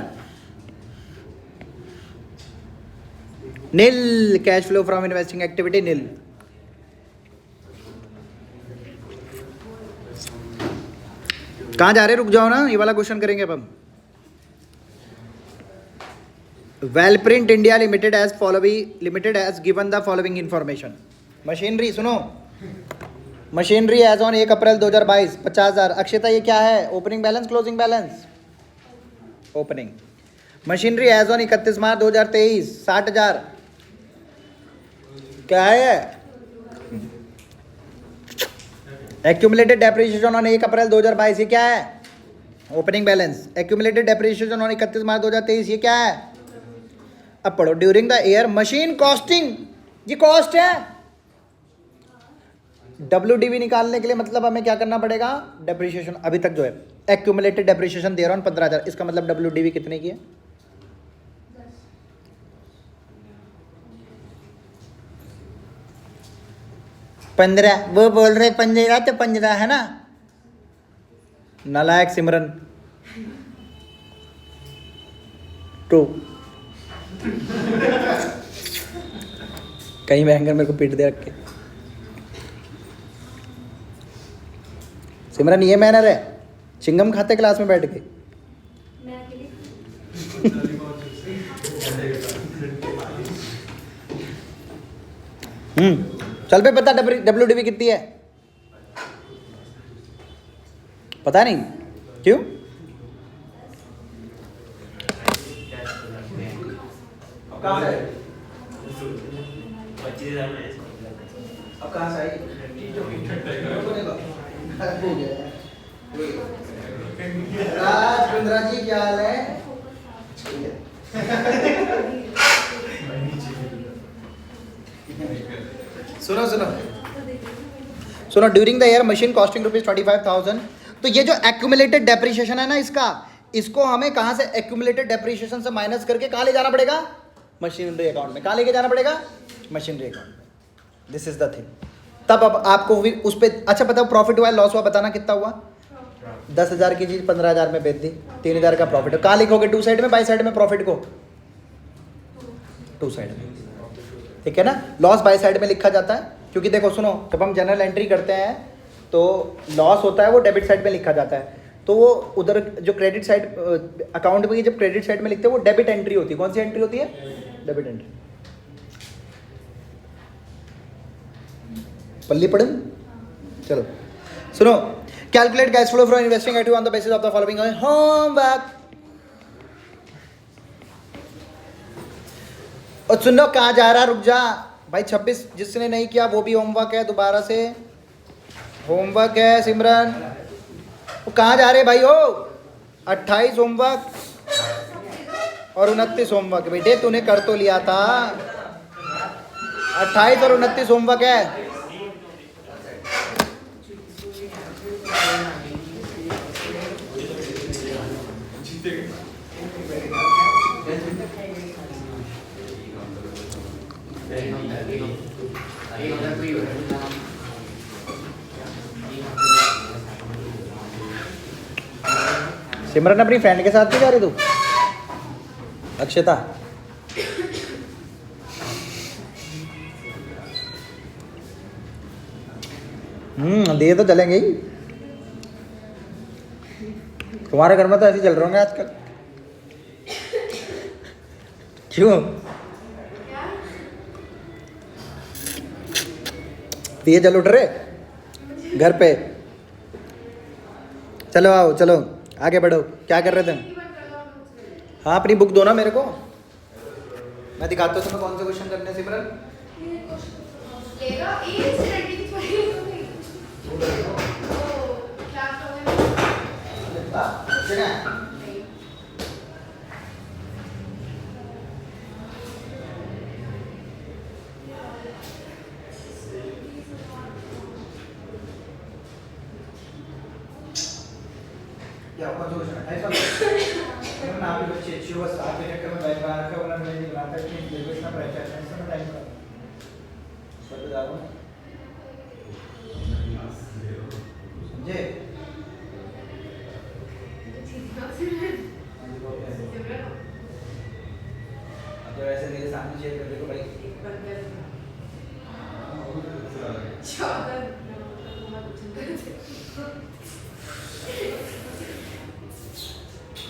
Nil, cash flow from investing activity nil. कहाँ जा रहे? रुक जाओ ना, ये वाला क्वेश्चन करेंगे अब हम। Wellprint India limited has given the following information. Machinery सुनो, machinery as on 1 April 2022 50,000। Akshata ये क्या है? Opening balance, closing balance? Opening. Machinery as on 31 March 2023 60,000। क्या है? एक्यूमुलेटेड डेप्रिसिएशन ऑन 1 अप्रैल 2022 ये क्या है? Opening balance. Accumulated depreciation on 31 March 2023 ये क्या है? अब पढ़ो। During the year machine costing, ये कॉस्ट है। WDV निकालने के लिए मतलब हमें क्या करना पड़ेगा? डेप्रिसिएशन अभी तक जो है एक्यूमुलेटेड डेप्रिसिएशन दे रहा हूँ 15,000, इसका मतलब WDV कितने की है? 15। वो बोल रहे 15 तो 15 है ना। नालायक सिमरन 2। कहीं महंगा मेरे को पीट दे रख के। सिमरन ये मैनर है? चिंगम खाते क्लास में बैठ के? चल पे पता WDV कितनी है? पता नहीं क्यों? अब कहाँ से? अब कहाँ से आई? राज बिंद्रा जी क्या हाल है? सुनो, during the year machine costing ₹25,000। तो ये जो एक्यूमुलेटेड डेप्रिसिएशन है ना इसको हमें कहाँ से एक्यूमुलेटेड डेप्रिसिएशन से माइनस करके कहाँ ले जाना पड़ेगा? मशीनरी अकाउंट में। कहाँ लेके जाना पड़ेगा? मशीनरी अकाउंट में। This is the thing. तब अब आपको भी उस पर अच्छा बताओ, प्रॉफिट हुआ लॉस हुआ, बताना कितना हुआ? 10,000 की चीज़ 15,000 में बेच दी, 3,000 का प्रॉफिट है। कहाँ लिखोगे? टू साइड में, बाई साइड में प्रॉफिट को? टू साइड में, ठीक है ना। लॉस बाई साइड में लिखा जाता है, क्योंकि देखो सुनो, जब हम जनरल एंट्री करते हैं तो लॉस होता है वो डेबिट साइड में लिखा जाता है। तो वो उधर जो क्रेडिट साइड अकाउंट में जब क्रेडिट साइड में लिखते हैं वो डेबिट एंट्री होती है। कौन सी एंट्री होती है? Debit entry. पल्ली पढ़न, चलो सुनो। Calculate cash flow from investing activity on the basis of the following homework. और सुन लो, कहाँ जा रहा? रुक जा भाई। 26 जिसने नहीं किया वो भी होमवर्क है, दोबारा से होमवर्क है। सिमरन वो कहाँ जा रहे भाई? हो 28 होमवर्क और 29 होमवर्क। बेटे तूने कर तो लिया था, 28 और 29 होमवर्क है। सिमरन अपनी फ्रेंड के साथ क्यों जा रही तू? अक्षता दिए तो चलेंगे ही। तुम्हारे घर में तो ऐसे चल रहे होंगे आजकल। क्यों? दिए जल उठ रहे घर पे? चलो आओ, चलो आगे बढ़ो। क्या कर रहे थे? हाँ अपनी बुक दो ना मेरे को, मैं दिखाता हूँ तुम्हें कौन से क्वेश्चन करने। सिमरन क्या कौन सा क्वेश्चन है? ऐसा ना भी बच्चे अच्छी बस आपके चक्कर में बैठ बाहर का वाला मैंने बनाता है कि लेवल ना पहचान है, इसमें टाइम का सब बता रहा हूं। समझे? अब तो ऐसे मेरे सामने शेयर कर देखो भाई।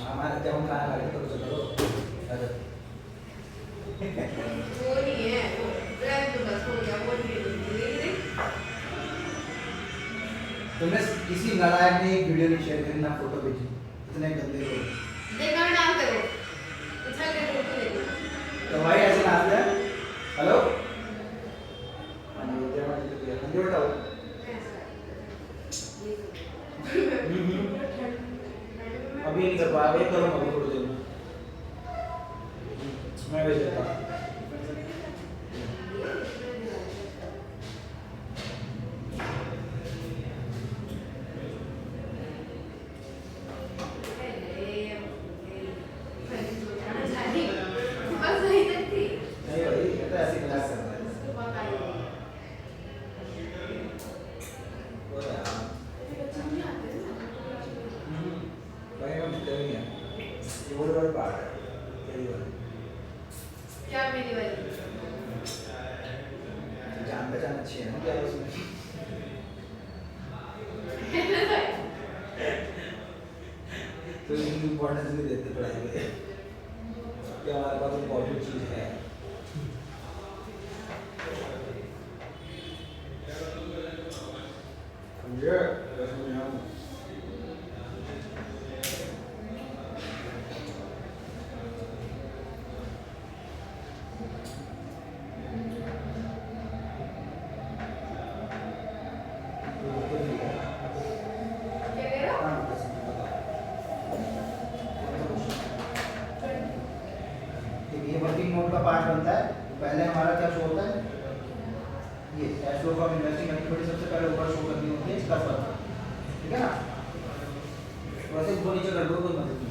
हमारे जब हम खाना खा रहे थे तो चलो वो नहीं है, वो ब्रेड तो बस हो गया, वो नहीं। तुमने किसी नालायक ने एक वीडियो नहीं शेयर करी ना फोटो भेजी, इतने गंदे लोग। देखना डाल करो, अच्छा करो तो देखो। तो भाई ऐसे नाचते हैं। हेलो अंदर उठाओ। अभी नहीं कर पाया, वेट करो अभी थोड़ी देर में मैं भेज देता हूँ। जान पहचान अच्छी है ना क्या उसमें? तो इम्पोर्टेंस नहीं देते पढ़ाई में कि हमारे पास इम्पोर्टेंट चीज़ है। वर्किंग नोट का पार्ट बनता है। पहले हमारा क्या शो होता है? ये cash flow from investing activity सबसे पहले ऊपर शो करनी ठीक है ना। वैसे ऊपर नीचे कर दो, कोई मतलब नहीं।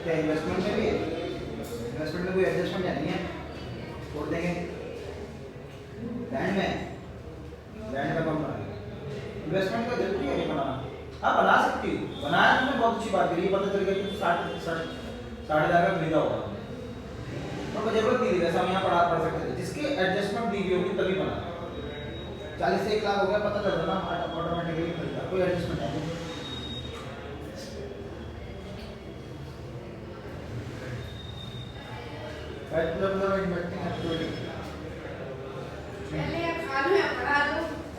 क्या इन्वेस्टमेंट में भी है? इन्वेस्टमेंट में कोई एडजस्टमेंट नहीं है, छोड़ देंगे। लैंड में, लैंड का कौन बनाएगा? इन्वेस्टमेंट का जरूरी है नहीं बनाना। हाँ बना सकती हूँ, बनाया तुमने बहुत अच्छी बात करी, पता चल गया कि 60,000 का खरीदा होगा, तो कोई जरूरत नहीं थी, वैसे हम यहाँ पढ़ सकते थे। जिसकी एडजस्टमेंट दी गई होगी तभी बना। 40 से 1 लाख हो गया, पता चल रहा ना ऑटोमेटिकली खरीदा, कोई एडजस्टमेंट नहीं।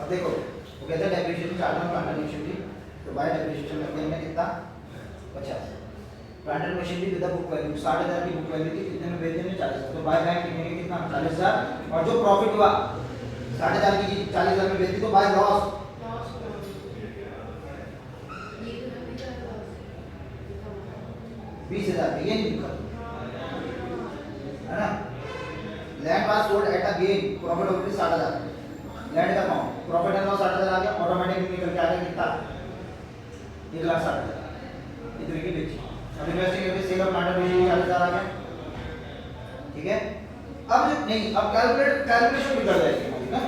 अब देखो वो कहते हैं डेप्रिसिएशन चार्ज में प्लांट मशीनरी, तो बाय डेप्रिसिएशन लगते हैं कितना 50। Plant machinery with book value 60,000 की बुक वैल्यू थी, कितने में बेच देंगे 40,000, तो बाय बैंक लिखेंगे कितना 40,000, और जो प्रॉफिट हुआ 60,000 की 40,000 में बेची तो बाय लॉस 20,000 ये नहीं लिखा है ना। Land was sold at a gain, profit of 60,000, land का अमाउंट प्रॉफिट एंड लॉस 60,000 आ गया, ऑटोमेटिकली निकल के आ गया कितना 1,60,000, इतने की बेची। अब इन्वेस्टिंग में सेल ऑफ प्लांट मशीनरी 40,000 आ गया, ठीक है। अब नहीं, अब कैलकुलेशन भी कर जाएगी ना,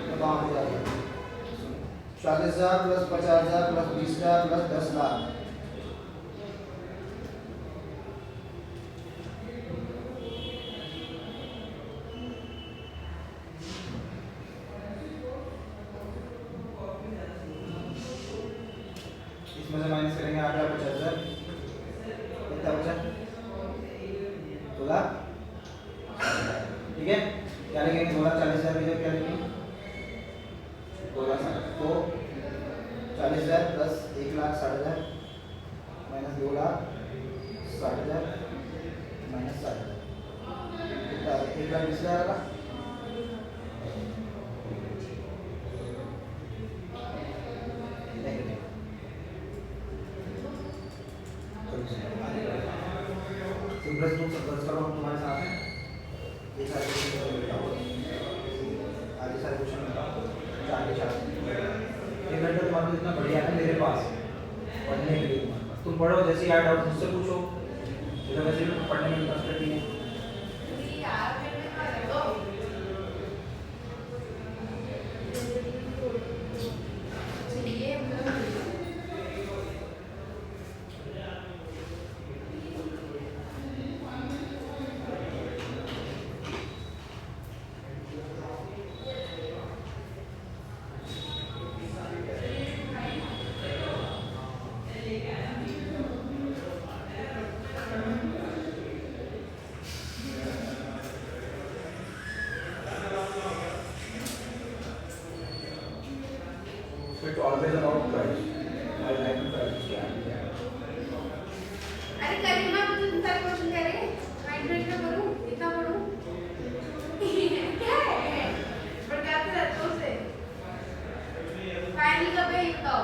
तो काम हो जाएगा 40,000 प्लस 50,000 प्लस 20,000 प्लस 10 लाख, इसमें से माइनस करेंगे 8,50,000, कितना बचा 2,00,000, ठीक है। क्या लिखेंगे 2,40,000 की जगह क्या लिखेंगे 2,00,000, तो 40,000 प्लस 1,60,000 माइनस 2,60,000 माइनस 60,000 कितना 1,20,000 का। सिंपल रूप से सर्च करो, हम तुम्हारे साथ हैं, ये सारे क्वेश्चन बताओ, आगे सारे क्वेश्चन बताओ, 4 के 4 एक घंटा तुम्हारा इतना बढ़िया है मेरे पास पढ़ने के लिए, तुम्हारे पास तुम पढ़ो, जैसे यार डाउट मुझसे पूछो, तो वैसे भी पढ़ने में इंटरेस्टेड नहीं है। It's always about price. I like price. अरे करीना मुझे तुम सारे क्वेश्चन कह रहे हैं, माइंड ब्रेक में करूं, इतना पढ़ूं क्या है भड़काते रहते हो उसे। फाइनली कब है ये बताओ।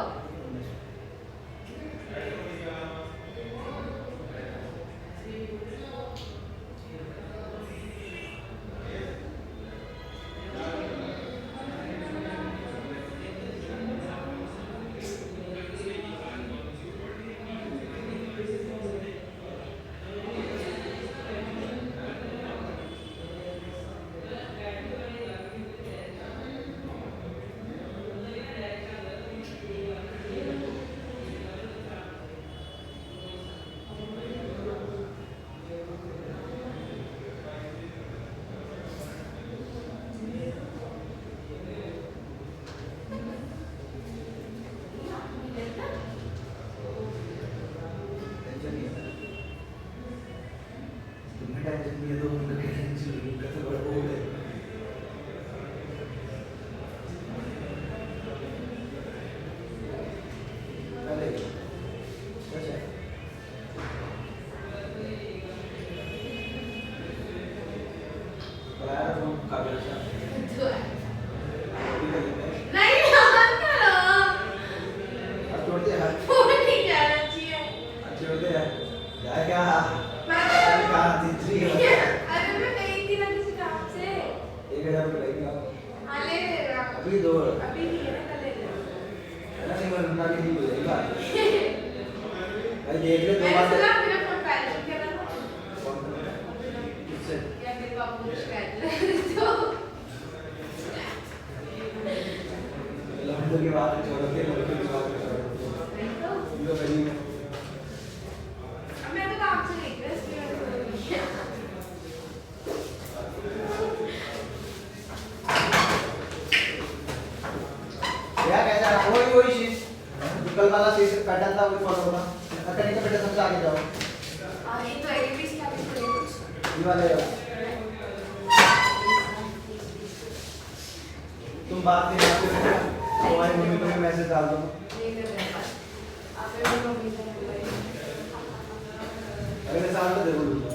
क्या अरे मैं गई थी ना किसी काम से। 1000 रुपये लगेगा। हाँ ले ले रहा। अभी दो। अभी नहीं है ना, कल ले ले। नहीं मैं रुकना भी नहीं बोलेगा। भाई देख ले दो मैंने बार। सुना मेरा फोन बैलेंस क्या था? किससे? या मेरे बाबू को शिकायत लगी तो। लड़कों की बात छोड़ो के लड़कों की बात करो। नहीं तो। यो गली में। अब मैं तो काम से गई थी इसलिए मैंने बोला नहीं किया। क्या कैसा है? वही चीज। कल वाला चीज पैटर्न था वही फॉलो होगा। अगर नहीं तो बेटा सबसे आगे जाओ। ये तो एबीसी का भी तो कुछ। ये वाले जाओ। तुम बात नहीं करते बेटा। तुम्हारी मम्मी को भी मैसेज डाल दो। नहीं कर रहे पास। आप मेरी मम्मी से नंबर है। अगले साल तो जरूर दूंगा।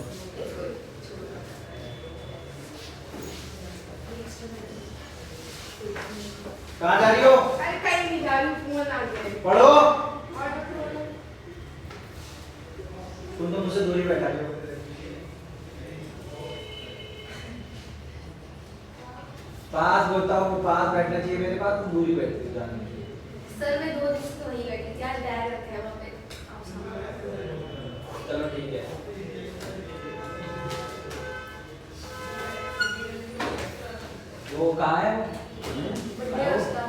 कहाँ जा रही हो? अरे कहीं नहीं जा रही, फोन आ गया। पढ़ो। और तो फोन। तुम तो मुझसे दूरी बैठा रहे हो। पास बोलता हूँ पास बैठना चाहिए मेरे पास, तुम दूरी बैठती हो जाने की। सर मैं 2 दिन से तो वहीं बैठी थी, आज बैग रखे हैं वहाँ पे। आप संभालो। चलो ठीक है। वो कहाँ है वो? बर्थडे है उसका।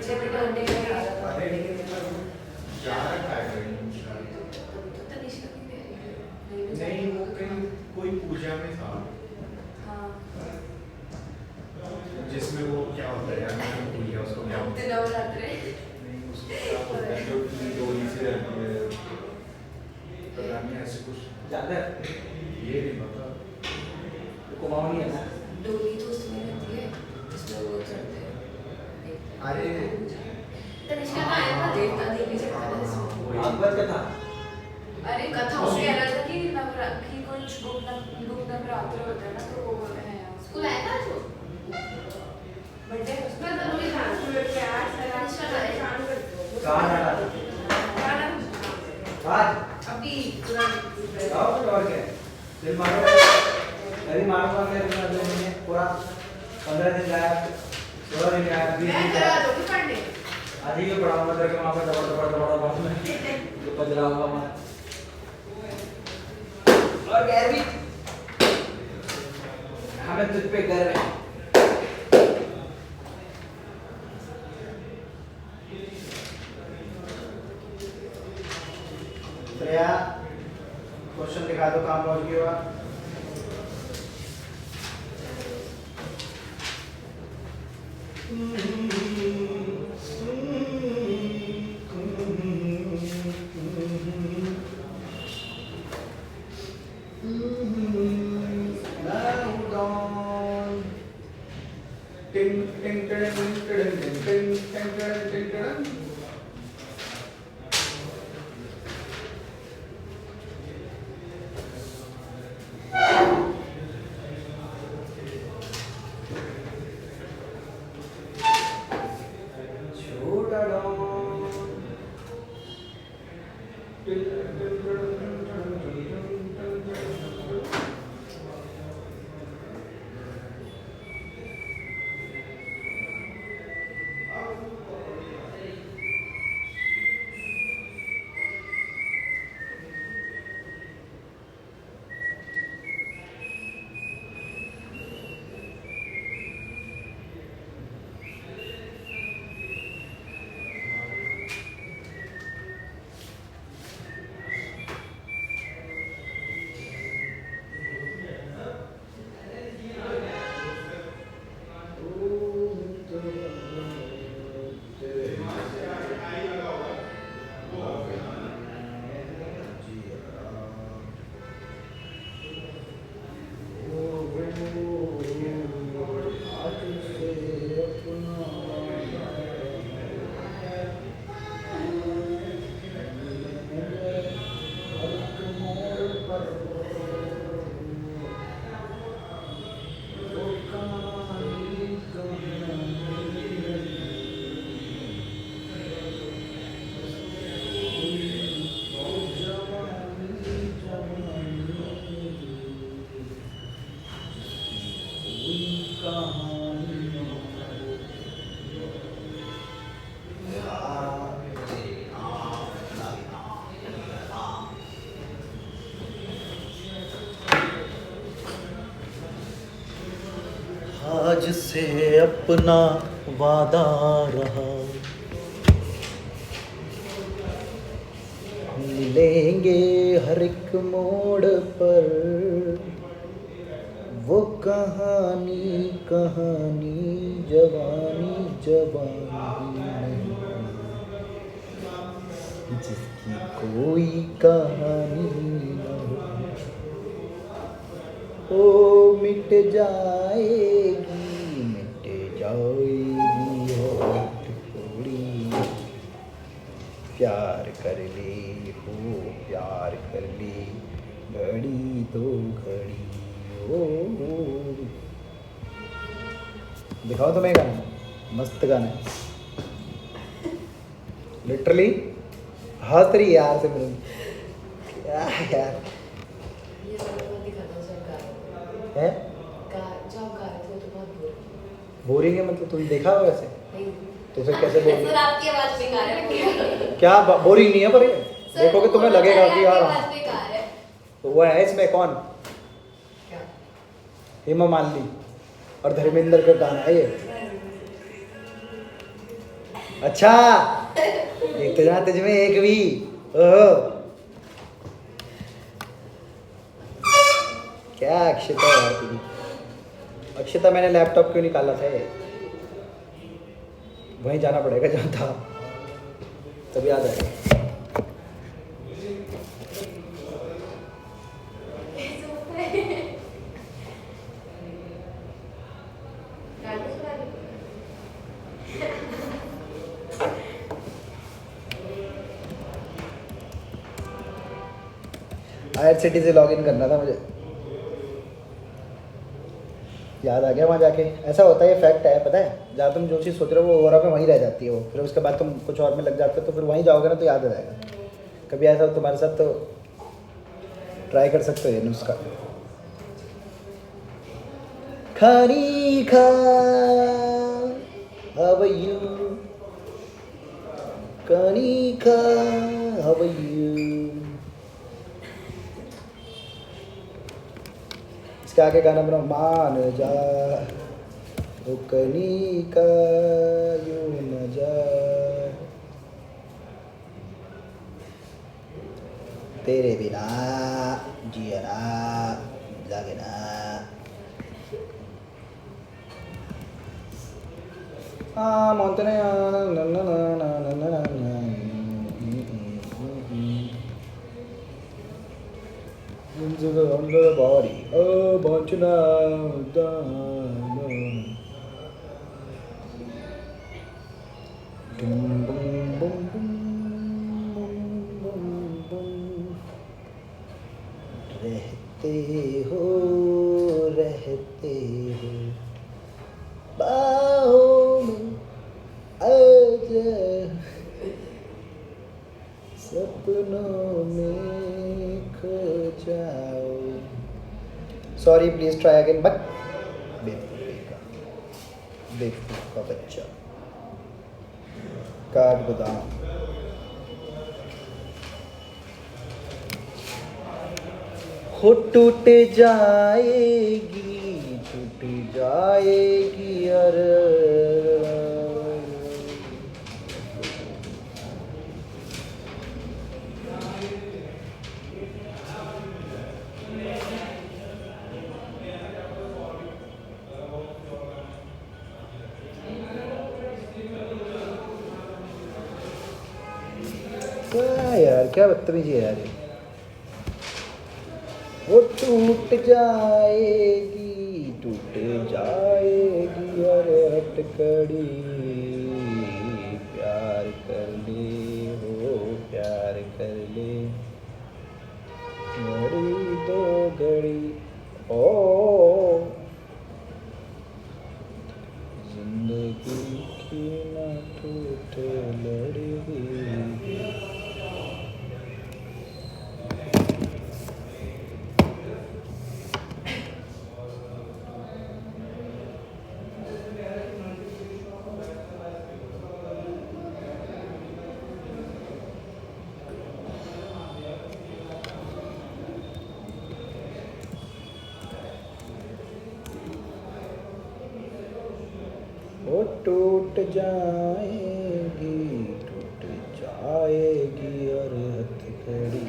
बर्थडे का जा रखा है कहीं तो तनिष्का की भी है। नहीं वो कहीं कोई पूजा में था हाँ। जिसमें वो क्या होता है यार मैंने भूल गया उसको क्या होता है नवरात्रे। नहीं उसको क्या होता है जो डोली से रहती है पता नहीं ऐसे कुछ जाते हैं? ये नहीं पता कुमाऊं नहीं है ना? डोली तो उसमें रहती है, जिसमें वो चढ़ते हैं। अरे तनिष्का का आया था, देवता देवी से था इसमें। भागवत कथा। अरे कथा वो कह रहा था कि नवरात्रि कुछ गुप्त नवरात्र होता है ना, तो वो है स्कूल आया था जो बर्थडे उसमें जरूरी था प्यार तनिष्का का शाम कर दो कहाँ जाना था? गाना आज अभी तुरंत जाओ फिर और क्या है? दिल मारो। अरे मारो मेरे को 2 महीने पूरा 15 दिन गायब, 16 दिन गायब, 20 मैं दिन करा गायब। दूंगी पढ़ने आज ही पढ़ाऊंगा करके वहाँ पे दबड़ में जो पजरा होगा वहाँ। और गैर भी हमें तुझ पे गर्व है। श्रेया क्वेश्चन दिखा दो काम लॉज की हुआ। आज से अपना वादा रहा, मिलेंगे हर एक मोड़ पर, वो कहानी कहानी जवानी जवानी नहीं, जिसकी कोई कहानी न हो, ओ मिट जाएगी होठ थोड़ी, प्यार कर ले हो प्यार कर ले, घड़ी दो घड़ी ओ। दिखाओ तुम्हें गाना, मस्त गाना है लिटरली। हंस रही यार से मिलूँ क्या यार ये वाला बहुत दिखाता हूँ जब गा रहे है, जब आप गा रहे थे तो बहुत बोर बोरिंग है मतलब तुमने देखा हो वैसे नहीं तो फिर कैसे बोरिंग सर आपकी आवाज बेकार है क्या बोरिंग नहीं है पर ये सर, देखोगे वो तुम्हें बोलना लगेगा चाह कि रहे हैं, यार आपकी हाँ। आवाज बेकार है तो वो है इसमें कौन, क्या हेमा मालिनी और धर्मेंद्र का गाना है ये। अच्छा इतना तुझमें एक भी ओहो क्या अक्षता है तेरी। अक्षता मैंने लैपटॉप क्यों निकाला था ये, वहीं जाना पड़ेगा जहाँ था, तभी याद आएगा। IRCTC से लॉगिन करना था मुझे, याद आ गया वहाँ जाके। ऐसा होता है, ये फैक्ट है पता है, जहाँ तुम जो चीज़ सोच रहे हो वो ओवरऑल में वहीं रह जाती है वो, फिर उसके बाद तुम कुछ और में लग जाते हो तो फिर वहीं जाओगे ना तो याद आ जाएगा। कभी ऐसा हो तुम्हारे साथ तो ट्राई कर सकते हो ये नुस्खा। खानी खा हाउ यू, खानी खा हाउ यू। इसके आगे गाना बनाओ, मान जा रुकनी का यूं न जा, तेरे बिना जियना लगना। मानते नहीं into the under body, oh, want you now, boom, boom, boom, boom, boom, boom. रहते हो बाहों में आजा, सपनों में खो जाओ। Sorry please try again, but बेवकूफ का बच्चा काट बादाम। हो टूट जाएगी अरे क्या यार, क्या बदतमीजी है यार ये। वो टूट जाएगी अरे हटकड़ी, प्यार कर ले हो प्यार कर ले, घड़ी दो घड़ी ओ, जिंदगी की ना टूटे लड़ी। टूट जाएगी, टूट जाएगी और हथकड़ी।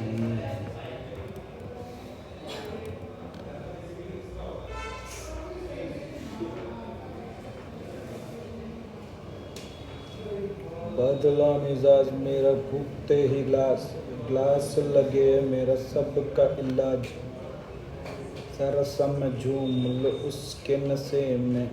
बदला मिजाज मेरा फूकते ही ग्लास लगे मेरा सबका इलाज। जरा सा मैं झूम लो उसके नशे में।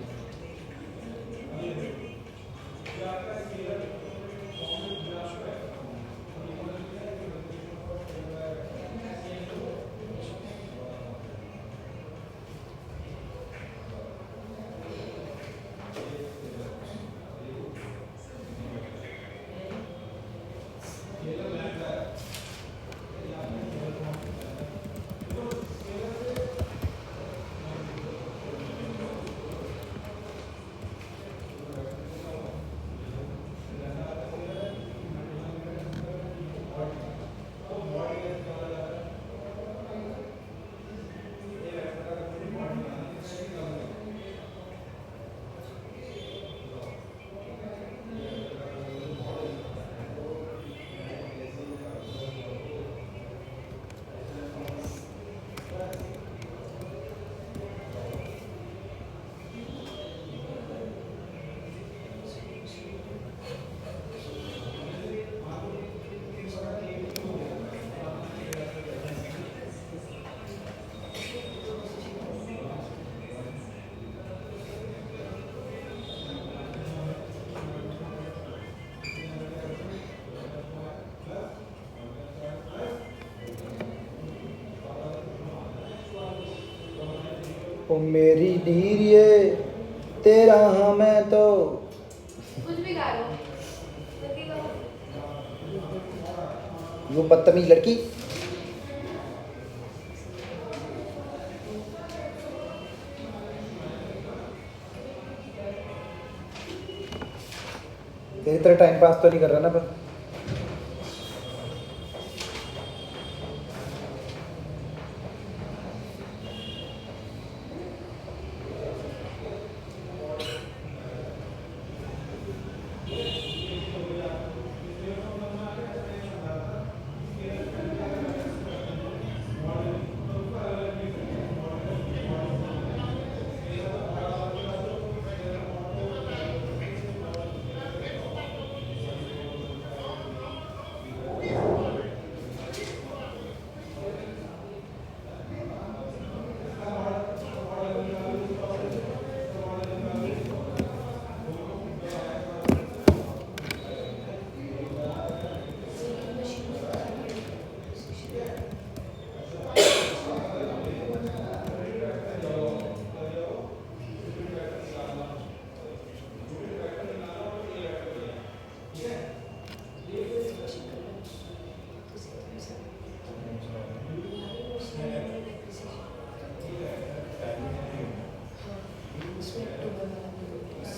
ओ मेरी नीर ये तेरा हाँ मैं तो कुछ भी गा लो जल्दी करो। यो बदतमीज लड़की। तेरी तरह टाइम पास तो नहीं कर रहा ना पर।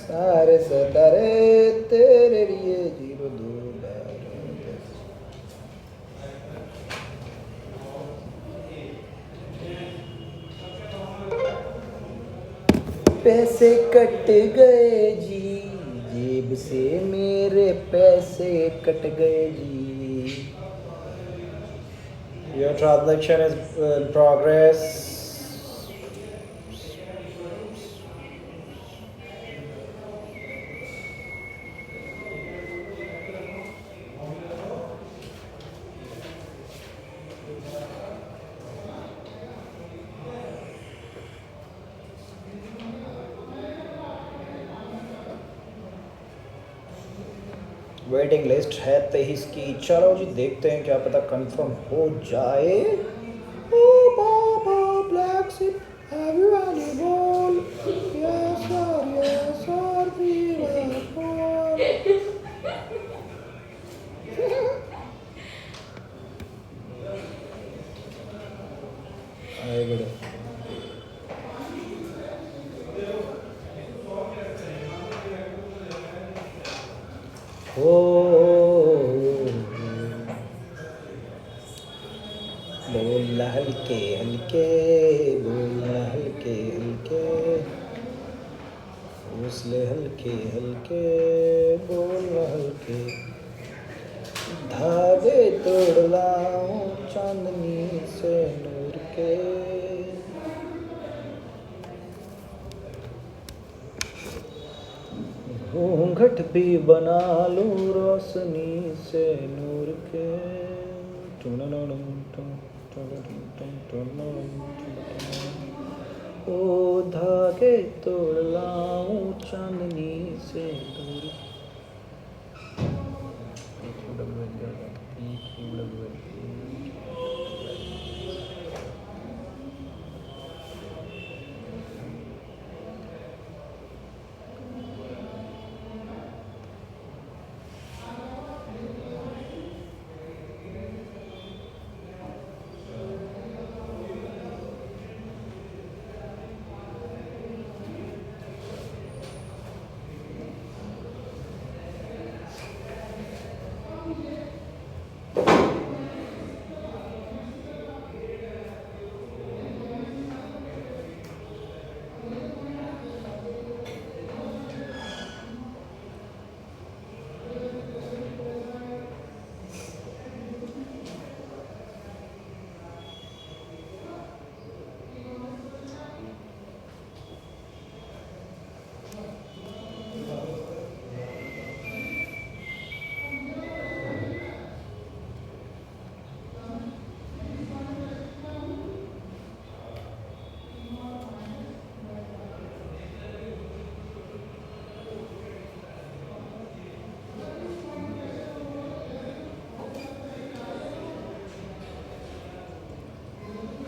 सारे सितारे तेरे लिए जीरो दो पैसे कट गए जी, जेब से मेरे पैसे कट गए जी। Your transaction is in progress. Waiting list है 23 की। चलो जी देखते हैं क्या पता कंफर्म हो जाए। Oh baa baa black sheep have you any ball? Yes sir we are ball. आए बड़े हो बोलना हल्के हल्के, बोलना हल्के हल्के। हौसले हल्के हल्के बोल हल्के, धागे तोड़ लाऊं चांदनी से नूर के। घूंघट भी बना लूं रोशनी से नूर के। ओ धागे तोड़ लाऊं चांदनी से दूर।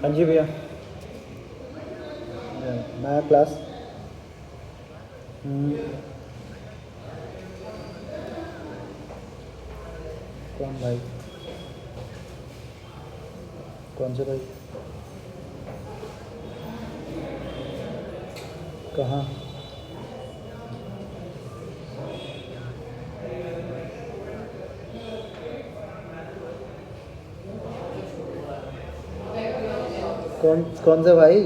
हाँ जी भैया, नया क्लास। कौन भाई? कौन से भाई? कहाँ? कौन से भाई?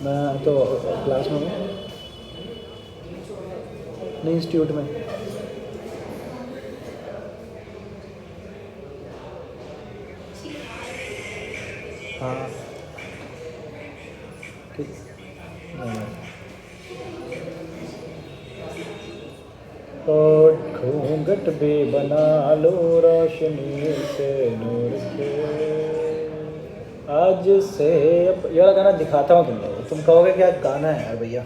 मैं तो क्लास में हूँ, नहीं इंस्टीट्यूट में। हाँ ठीक। और घूंघट भी बना लो रोशनी से नूर के। आज से ये वाला गाना दिखाता हूँ तुम लोग, तुम कहोगे क्या गाना है यार भैया।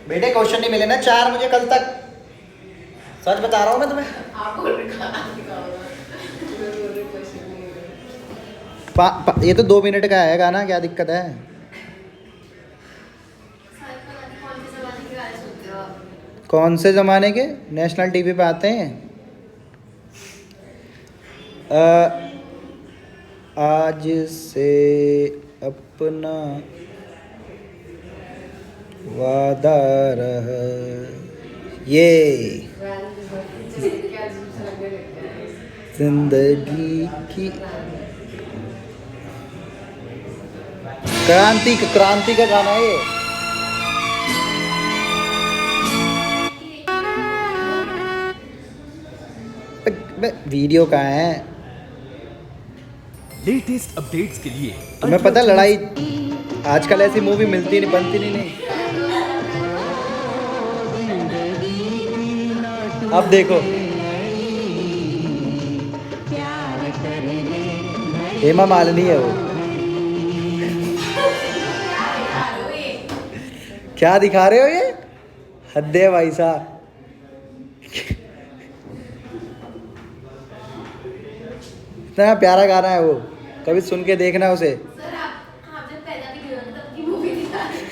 बेटे क्वेश्चन नहीं मिले ना 4 मुझे कल तक, सच बता रहा हूँ मैं तुम्हें। आप बोल रहे ये तो 2 मिनट का है गाना, क्या दिक्कत है? कौन से ज़माने के? नेशनल टीवी पे आते हैं। आज से अपना वादा रहा ये जिंदगी की क्रांति का गाना है ये। वीडियो कहाँ है? लेटेस्ट अपडेट्स के लिए तुम्हें पता है लड़ाई आजकल ऐसी मूवी मिलती नहीं, बनती नहीं। अब देखो हेमा मालिनी है वो। क्या दिखा रहे हो ये? हद है भाई साहब। इतना प्यारा गाना है वो, कभी सुन के देखना उसे। सर आप जब पैदा भी हुए तब की मूवी दिखा रहे हैं।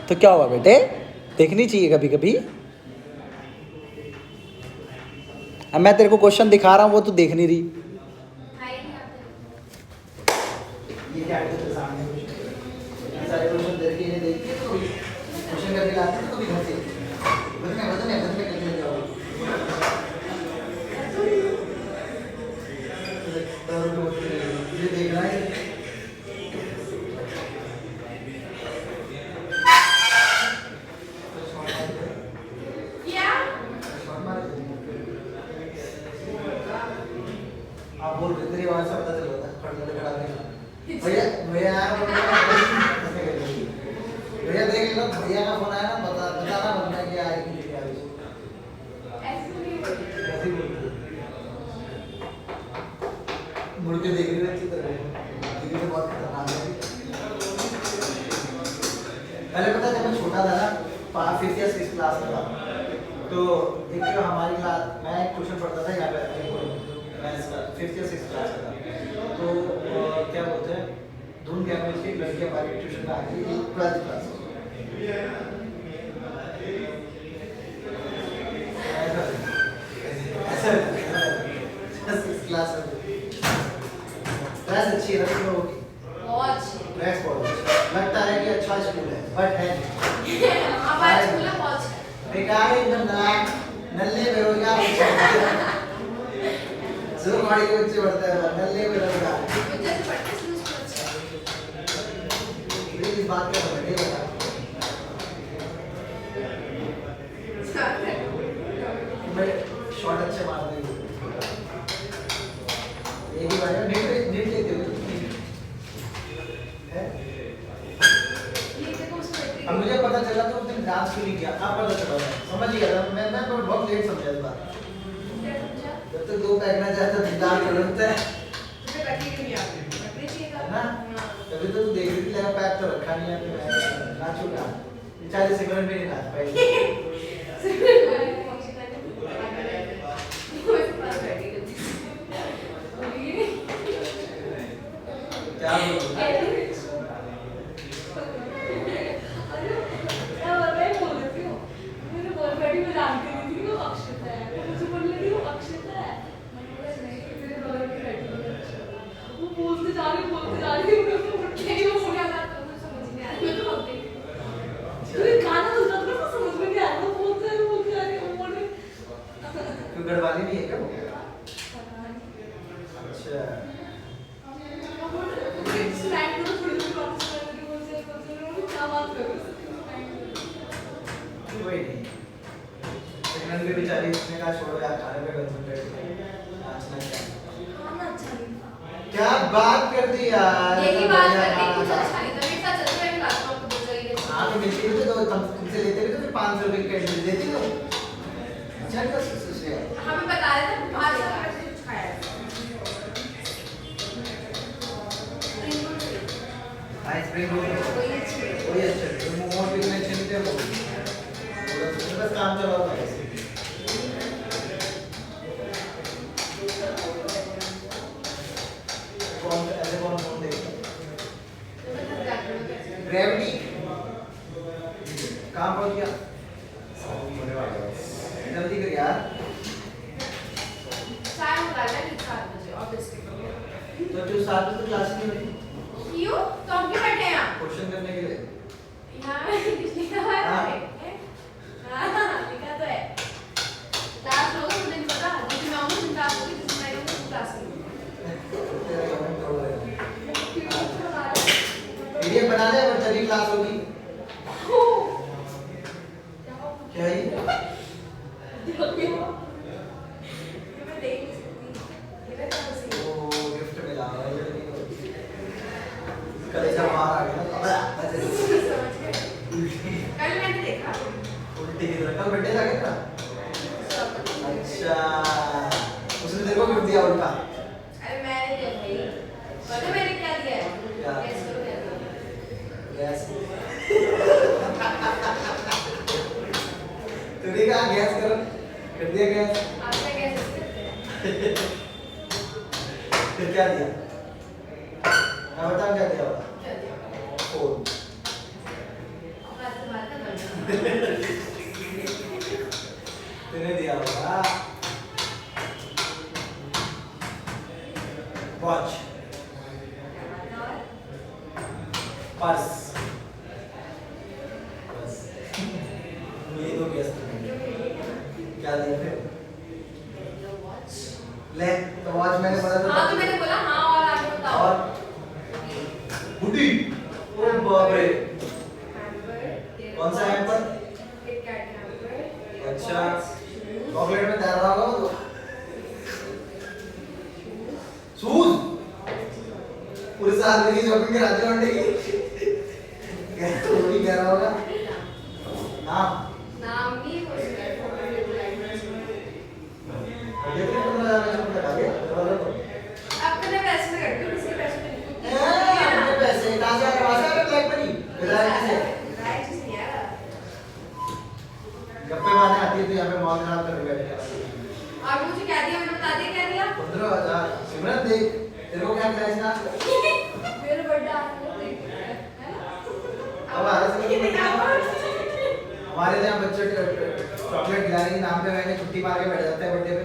तो क्या हुआ बेटे, देखनी चाहिए कभी कभी। अब मैं तेरे को क्वेश्चन दिखा रहा हूँ, वो तू देख नहीं रही। ये क्या है तेरे सामने क्वेश्चन? सारे क्वेश्चन तेरे के लिए देख के तो क्वेश्चन करके लाते हैं, तो भी घर से बदले करके जाओ। तो एक हमारी क्लास, मैं एक ट्यूशन पढ़ता था यहाँ पे, मैं 5th या 6th क्लास का था। तो क्या बोलते हैं, धुन कैमरे की लड़की हमारी ट्यूशन में आ गई 12th क्लास। क्लास ड्रेस अच्छी है लड़की लोगों की, बहुत अच्छी ड्रेस बहुत अच्छी, लगता है कि अच्छा स्कूल है बट है नहीं। हमारा स्कूल है बहुत अच्छा। बेकार है एकदम, नल्ले बेरोजगार जो गाड़ी के बच्चे पढ़ते हैं नल्ले बेरोजगार। मुझे तो पढ़ते स्कूल अच्छा है। इस बात का बता दे बता मैं शॉट अच्छे मार दूँ एक ही बार नेट लेते हो है। ये देखो उसमें अब मुझे पता चला तो उस दिन डांस क्यों नहीं किया, अब पता चला, समझ गया था मैं बहुत लेट समझा इस बात। जब तक 2 पैक ना जाए तो दिलदार कर लेता है मुझे रखी क्यों नहीं आती, रखनी चाहिए था ना। तभी तो तू देख रही थी लगा पैक तो रखा नहीं है, मैं नाचूंगा 40 सेकंड में नहीं नाच पाएगी। क्या बोलूं क्यों गढ़वाली नहीं है क्या वो? अच्छा कोई नहीं, सिग्नल भी बेचारी इसने कहा छोड़ो यार खाने पे कंसंट्रेट करो, नाचना क्या बात कर दी यार। यही बात करके कुछ अच्छा नहीं था, मेरे साथ चलते हुए क्लास में आपको बोल रही है। हाँ तो मिलती भी तो तुमसे लेते भी तो फिर 500 रुपए की कैंटीन देती तो चल का सुसुसे हमें बता रहे थे आज हमने कुछ खाया है। आइसक्रीम कोई अच्छा तो मोमोज भी इतने अच्छे नहीं थे वो बस काम चलाओ था ऐसे। कौन ऐसे कौन देखता ग्रेविटी काम पहुंच गया जल्दी कर यार। चाय मंगा लिया ठीक 7 बजे और बिस्किट वगैरह। तो जो 7 बजे क्लास नहीं होती क्यों? तो हम क्यों बैठे हैं यहाँ? क्वेश्चन करने के लिए यहाँ लिखा हुआ है। हाँ लिखा तो है। क्लास लोगों को मुझे नहीं पता, जिस मैं आऊँगी जिन क्लास होगी जिस मैं आऊँगी क्लास में। वीडियो बना ले और तभी क्लास होगी। क्या है ये? मैं देख नहीं सकती। ये मैं कहाँ से? वो गिफ्ट मिला है लड़की को। कलेजा बाहर आ गया ना। समझ गए? कल मैंने देखा। उल्टी की तरह कल बर्थडे था क्या? अच्छा उसने तेरे को गिफ्ट दिया उल्टा। अरे मैंने दिया भाई। पता मैंने क्या दिया है? क्या? गैस करो क्या दिया? गैस तूने कहा गैस कर दिया गैस। आपका गैस इससे करते हैं? फिर क्या दिया? मैं बताऊं क्या दिया होगा? क्या दिया? फोन। बात से बात करना। तूने दिया होगा वॉच, पर्स, बस ये दो गैस तुमने क्या दिया फिर? ले तो वॉच मैंने बोला हाँ तो मैंने बोला हाँ और आगे बताओ। और बुटी ओ बाप रे कौन सा हैम्पर? Kit Kat hamper. अच्छा चॉकलेट में तैर रहा होगा तो शूज पूरे साल में की शॉपिंग करा दी वनडे की क्या वो भी कह रहा होगा नाम नाम नहीं हो सकता है फोटो ये तो 15,000 में लगा दिया दरवाजा तो अब तो मैं पैसे में करती हूँ किसी पैसे में नहीं अपने पैसे कहाँ से आए? वहाँ से आए ब्लैक मनी किराए से राइट से नहीं आ रहा। गप्पे मारने आती है तो यहाँ पे माहौल खराब कर बैठ गया। और मुझे क्या दिया, मैंने बता दिया क्या दिया? 15,000। सिमरन देख तेरे को क्या मिला इसका? मेरे बर्थडे आने है ना? अब आ रहा है कितने का हुआ? हमारे यहाँ बच्चे चॉकलेट खिलाने के नाम पे मैंने छुट्टी मार के बैठ जाता है बर्थडे पे।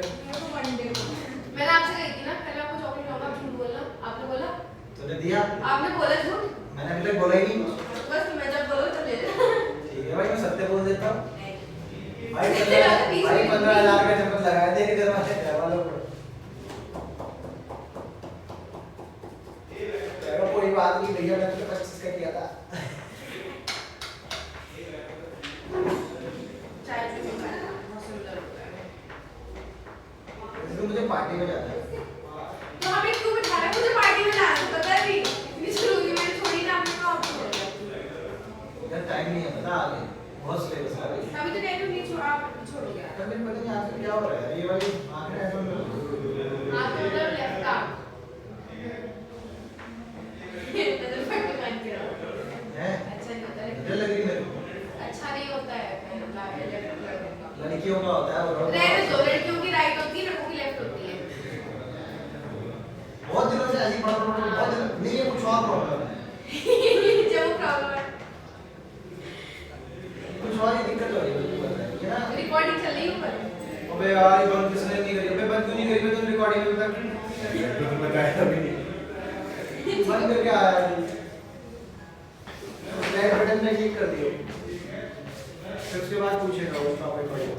मैंने आपसे कही थी ना पहले आपको चॉकलेट दूंगा, आप झूठ बोलना। आपने बोला? तूने दिया? आपने बोला झूठ? मैंने अभी तक बोला ही नहीं। बस मैं जब बोलो तब ले लेना। ठीक है भाई, मैं सत्य बोल देता हूँ। भाई कितने का था? 20 भाई 15,000 का चम्मच लगाया तेरे घर वालों को। चलो कोई बात नहीं भैया, मैंने तो 25 का किया था। चाय पी के खाना बहुत सुंदर होता है। इसलिए मुझे पार्टी में जाना है। तो हमें क्यों बिठा रहे हैं? मुझे पार्टी में जाना है, पता है भी। इतनी जरूरी मैंने छोड़ी ना आपने तो आपको बोल दिया। यार टाइम नहीं है पता, आगे बहुत सिलेबस है भाई। अभी तो कहते हो नहीं छोड़, आप छोड़ोगे यार। तब पता नहीं आज क्या हो रहा है, ये वाली आंखें ऐसा हाथ मतलब लेफ्ट आर्म। ये नजर फट के मार के रहो। है। अच्छा नहीं होता है। नजर लग रही मेरे को। अच्छा नहीं होता है लेफ्ट का। लड़कियों का होता है और रहने दो, लड़कियों की राइट होती है, लड़कों की लेफ्ट होती है। बहुत दिनों से ऐसी प्रॉब्लम बहुत दिन नहीं है, कुछ और प्रॉब्लम है, जो प्रॉब्लम है। कुछ और ही दिक्कत हो रही है ना। रिकॉर्डिंग चल रही है ऊपर। अबे यार ये बंद किसने नहीं करी? अबे बंद क्यों नहीं करी? मैं तो रिकॉर्डिंग में तक तो बताया अभी नहीं। बंद करके आया है। बैक बटन में क्लिक कर दियो, फिर उसके बाद पूछेगा वो टॉपिक पढ़ेगा।